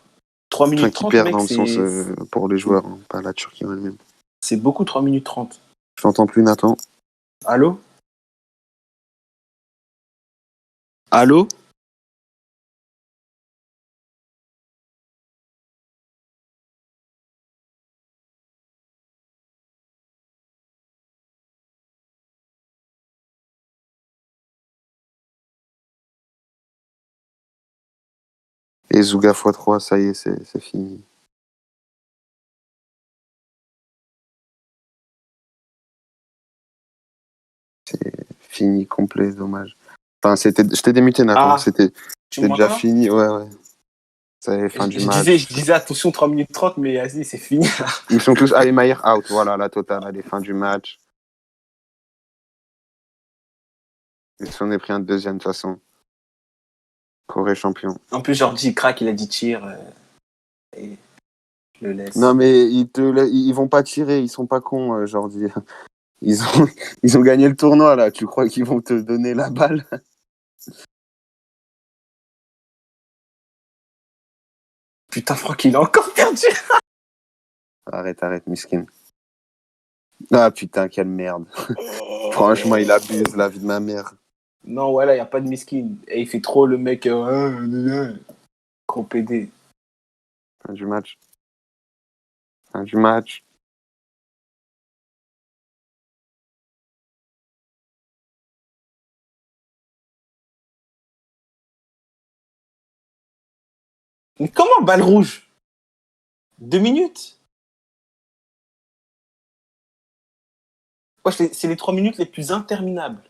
3
Enfin,
minutes
qui
30,
perd
mec,
dans le sens pour les joueurs, hein, pas la Turquie en elle-même.
c'est beaucoup 3 minutes 30.
Je t'entends plus, Nathan.
Allô? Allô?
Et Zouga x3, ça y est, c'est fini. C'est fini, complet, dommage. Enfin, je t'ai démuté, Nathan.
Ah,
C'était
tu m'entends
déjà
là?
fini, ouais. Ça y est, fin du
Je
match.
disais attention 3 minutes 30, mais vas-y, c'est fini.
Ils sont tous allez, Maillard out, voilà, la totale, allez, fin du match. Ils se sont pris un deuxième de toute façon. Corée champion.
En plus, Jordi, il craque, il a dit tir. Et je le laisse.
Non, mais ils vont pas tirer, ils sont pas cons, Jordi. Ils ont, ils ont gagné le tournoi, là. Tu crois qu'ils vont te donner la balle?
Putain, Franck, il a encore perdu.
Arrête, miskin. Ah, putain, quelle merde. Franchement, il abuse la vie de ma mère.
Non, voilà, il n'y a pas de miskin. Et il fait trop le mec. Gros PD.
Fin du match. Fin du match.
Mais comment balle rouge? 2 minutes? Ouais, c'est les 3 minutes les plus interminables.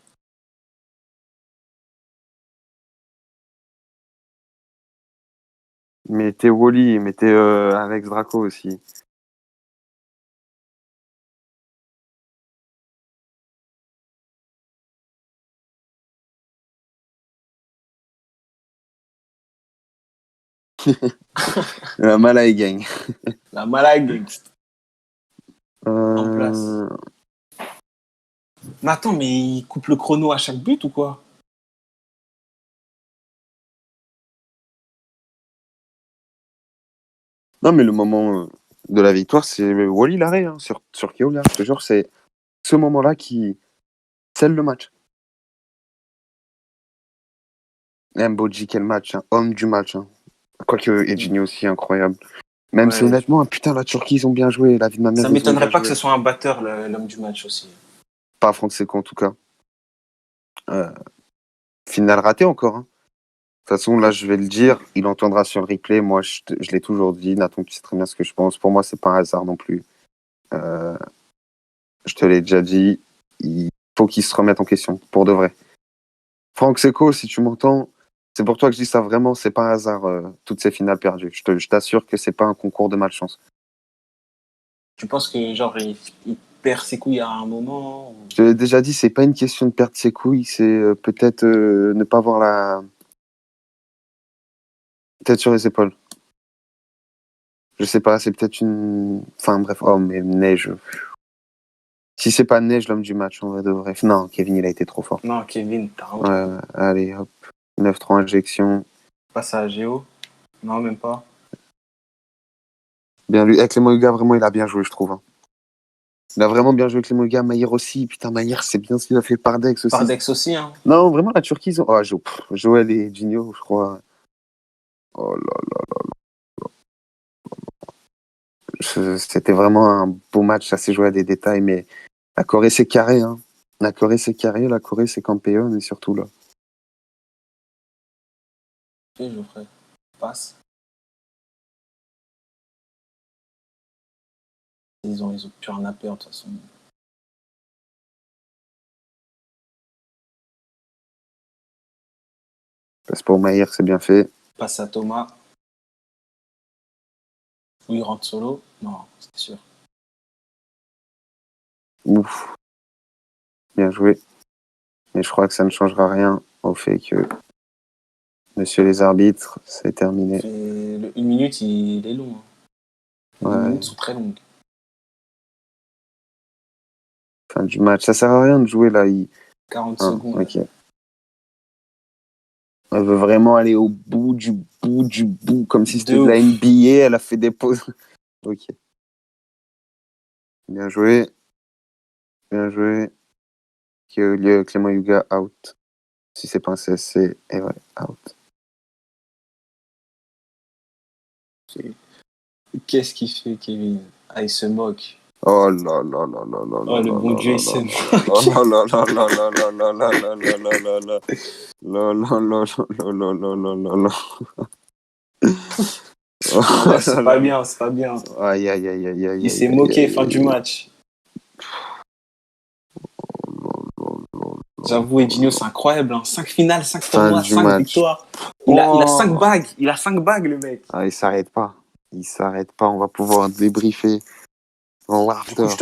Mettez Wally, mettez Alex Draco aussi. La Mala, il gagne.
La malade en place. Mais attends, mais il coupe le chrono à chaque but ou quoi?
Non, mais le moment de la victoire, c'est Wally Larrey hein, sur Keola. Je te jure, c'est ce moment-là qui scelle le match. Mbodji, quel match, hein, homme du match. Hein. Quoique Edginho aussi, incroyable. Même si
Ouais,
honnêtement, putain, la Turquie, ils ont bien joué. La vie de ma mère,
ça
ils ont
m'étonnerait
bien
pas que
joué.
ce soit un batteur, l'homme du match aussi.
Pas Franck Seco, en tout cas. Finale ratée encore. Hein. De toute façon, là, je vais le dire. Il entendra sur le replay. Moi, je l'ai toujours dit. Nathan, tu sais très bien ce que je pense. Pour moi, c'est pas un hasard non plus. Je te l'ai déjà dit. Il faut qu'il se remette en question, pour de vrai. Franck Seco, si tu m'entends, c'est pour toi que je dis ça vraiment. C'est pas un hasard, toutes ces finales perdues. Je t'assure que c'est pas un concours de malchance.
Tu penses que, genre, il perd ses couilles à un moment ou...
Je te l'ai déjà dit, c'est pas une question de perdre ses couilles. C'est peut-être ne pas avoir la tête sur les épaules. Je sais pas, c'est peut-être une. Enfin bref, oh mais Neige. Si c'est pas Neige, l'homme du match, en vrai de vrai. Non, Kevin, il a été trop fort.
Non, Kevin, t'as un
Ouais, allez, hop. 9-3 injection.
passe à Géo. Non, même pas.
Bien lui. Avec les Moïgas, vraiment, il a bien joué, je trouve. Hein. Il a vraiment bien joué avec les Moïgas. Maillère aussi. Putain, Maillère, c'est bien ce qu'il a fait par Dex aussi.
Pardex aussi, hein.
Non, vraiment, la Turquie, ils ont. Oh, Joël et Gino, je crois. Oh là là. C'était vraiment un beau match. Ça s'est joué à des détails, mais la Corée, c'est carré. Hein. La Corée, c'est carré. La Corée, c'est campéon, et surtout là.
Ok, Geoffrey. Passe. Ils ont plus rien à perdre, de toute façon.
Parce que pour Maïr, c'est bien fait.
Passe à Thomas. Ou il rentre solo. Non, c'est sûr.
Ouf, bien joué. Mais je crois que ça ne changera rien au fait que, monsieur les arbitres, c'est terminé.
Le 1 minute, il est long. Hein. Les 1
Ouais,
minutes sont très longues.
fin du match. Ça sert à rien de jouer là.
40
Ah,
secondes.
ok. Elle veut vraiment aller au bout du bout du bout, comme si c'était de la NBA. Elle a fait des pauses. Ok. Bien joué. Bien joué. Clément Yuga, out. Si c'est pas un CSC, et ouais, out.
Qu'est-ce qu'il fait, Kevin? Ah, il se moque.
Oh là là là là là
Oh,
là
le
là
bon
là
Dieu,
là
il se moque.
là là là là là là là là là là là là là. La la la la la la la la la.
Ouais, c'est pas bien, c'est pas bien.
Aïe aïe aïe aïe aïe.
Il s'est moqué, fin du match. J'avoue, Edinho, c'est incroyable. Hein. 5 finales, 5 tournois, 5 victoires. Il a 5 bagues. Il a 5 bagues, le mec.
Ah, il s'arrête pas. Il s'arrête pas. On va pouvoir débriefer en
Du coup, je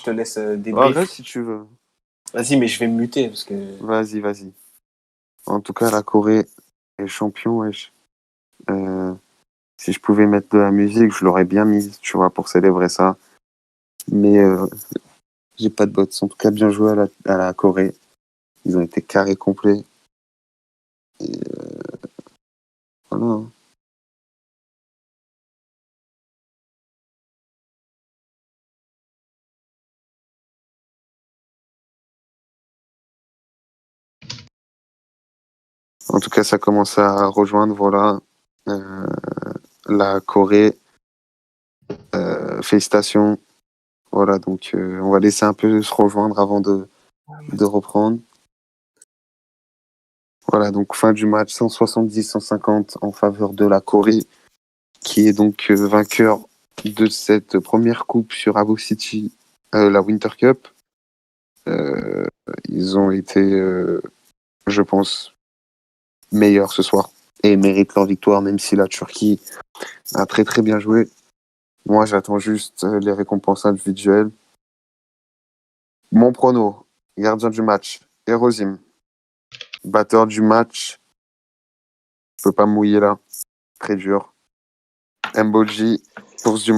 te laisse débrief.
Reste si tu veux.
Vas-y, mais je vais me muter parce que.
Vas-y, vas-y. En tout cas, la Corée est champion, wesh. Si je pouvais mettre de la musique, je l'aurais bien mise, tu vois, pour célébrer ça. Mais j'ai pas de bots. En tout cas, bien joué à la Corée. Ils ont été carrés complets. Et voilà. En tout cas, ça commence à rejoindre, voilà, la Corée. Félicitations. Voilà, donc on va laisser un peu se rejoindre avant de reprendre. Voilà, donc fin du match, 170-150 en faveur de la Corée, qui est donc vainqueur de cette première coupe sur Avo City, la Winter Cup. Ils ont été, je pense, meilleurs ce soir et méritent leur victoire, même si la Turquie a très très bien joué. Moi, j'attends juste les récompenses individuelles. Mon prono, gardien du match, Erozim. Batteur du match, je peux pas me mouiller là. Très dur. Mboji, course du match.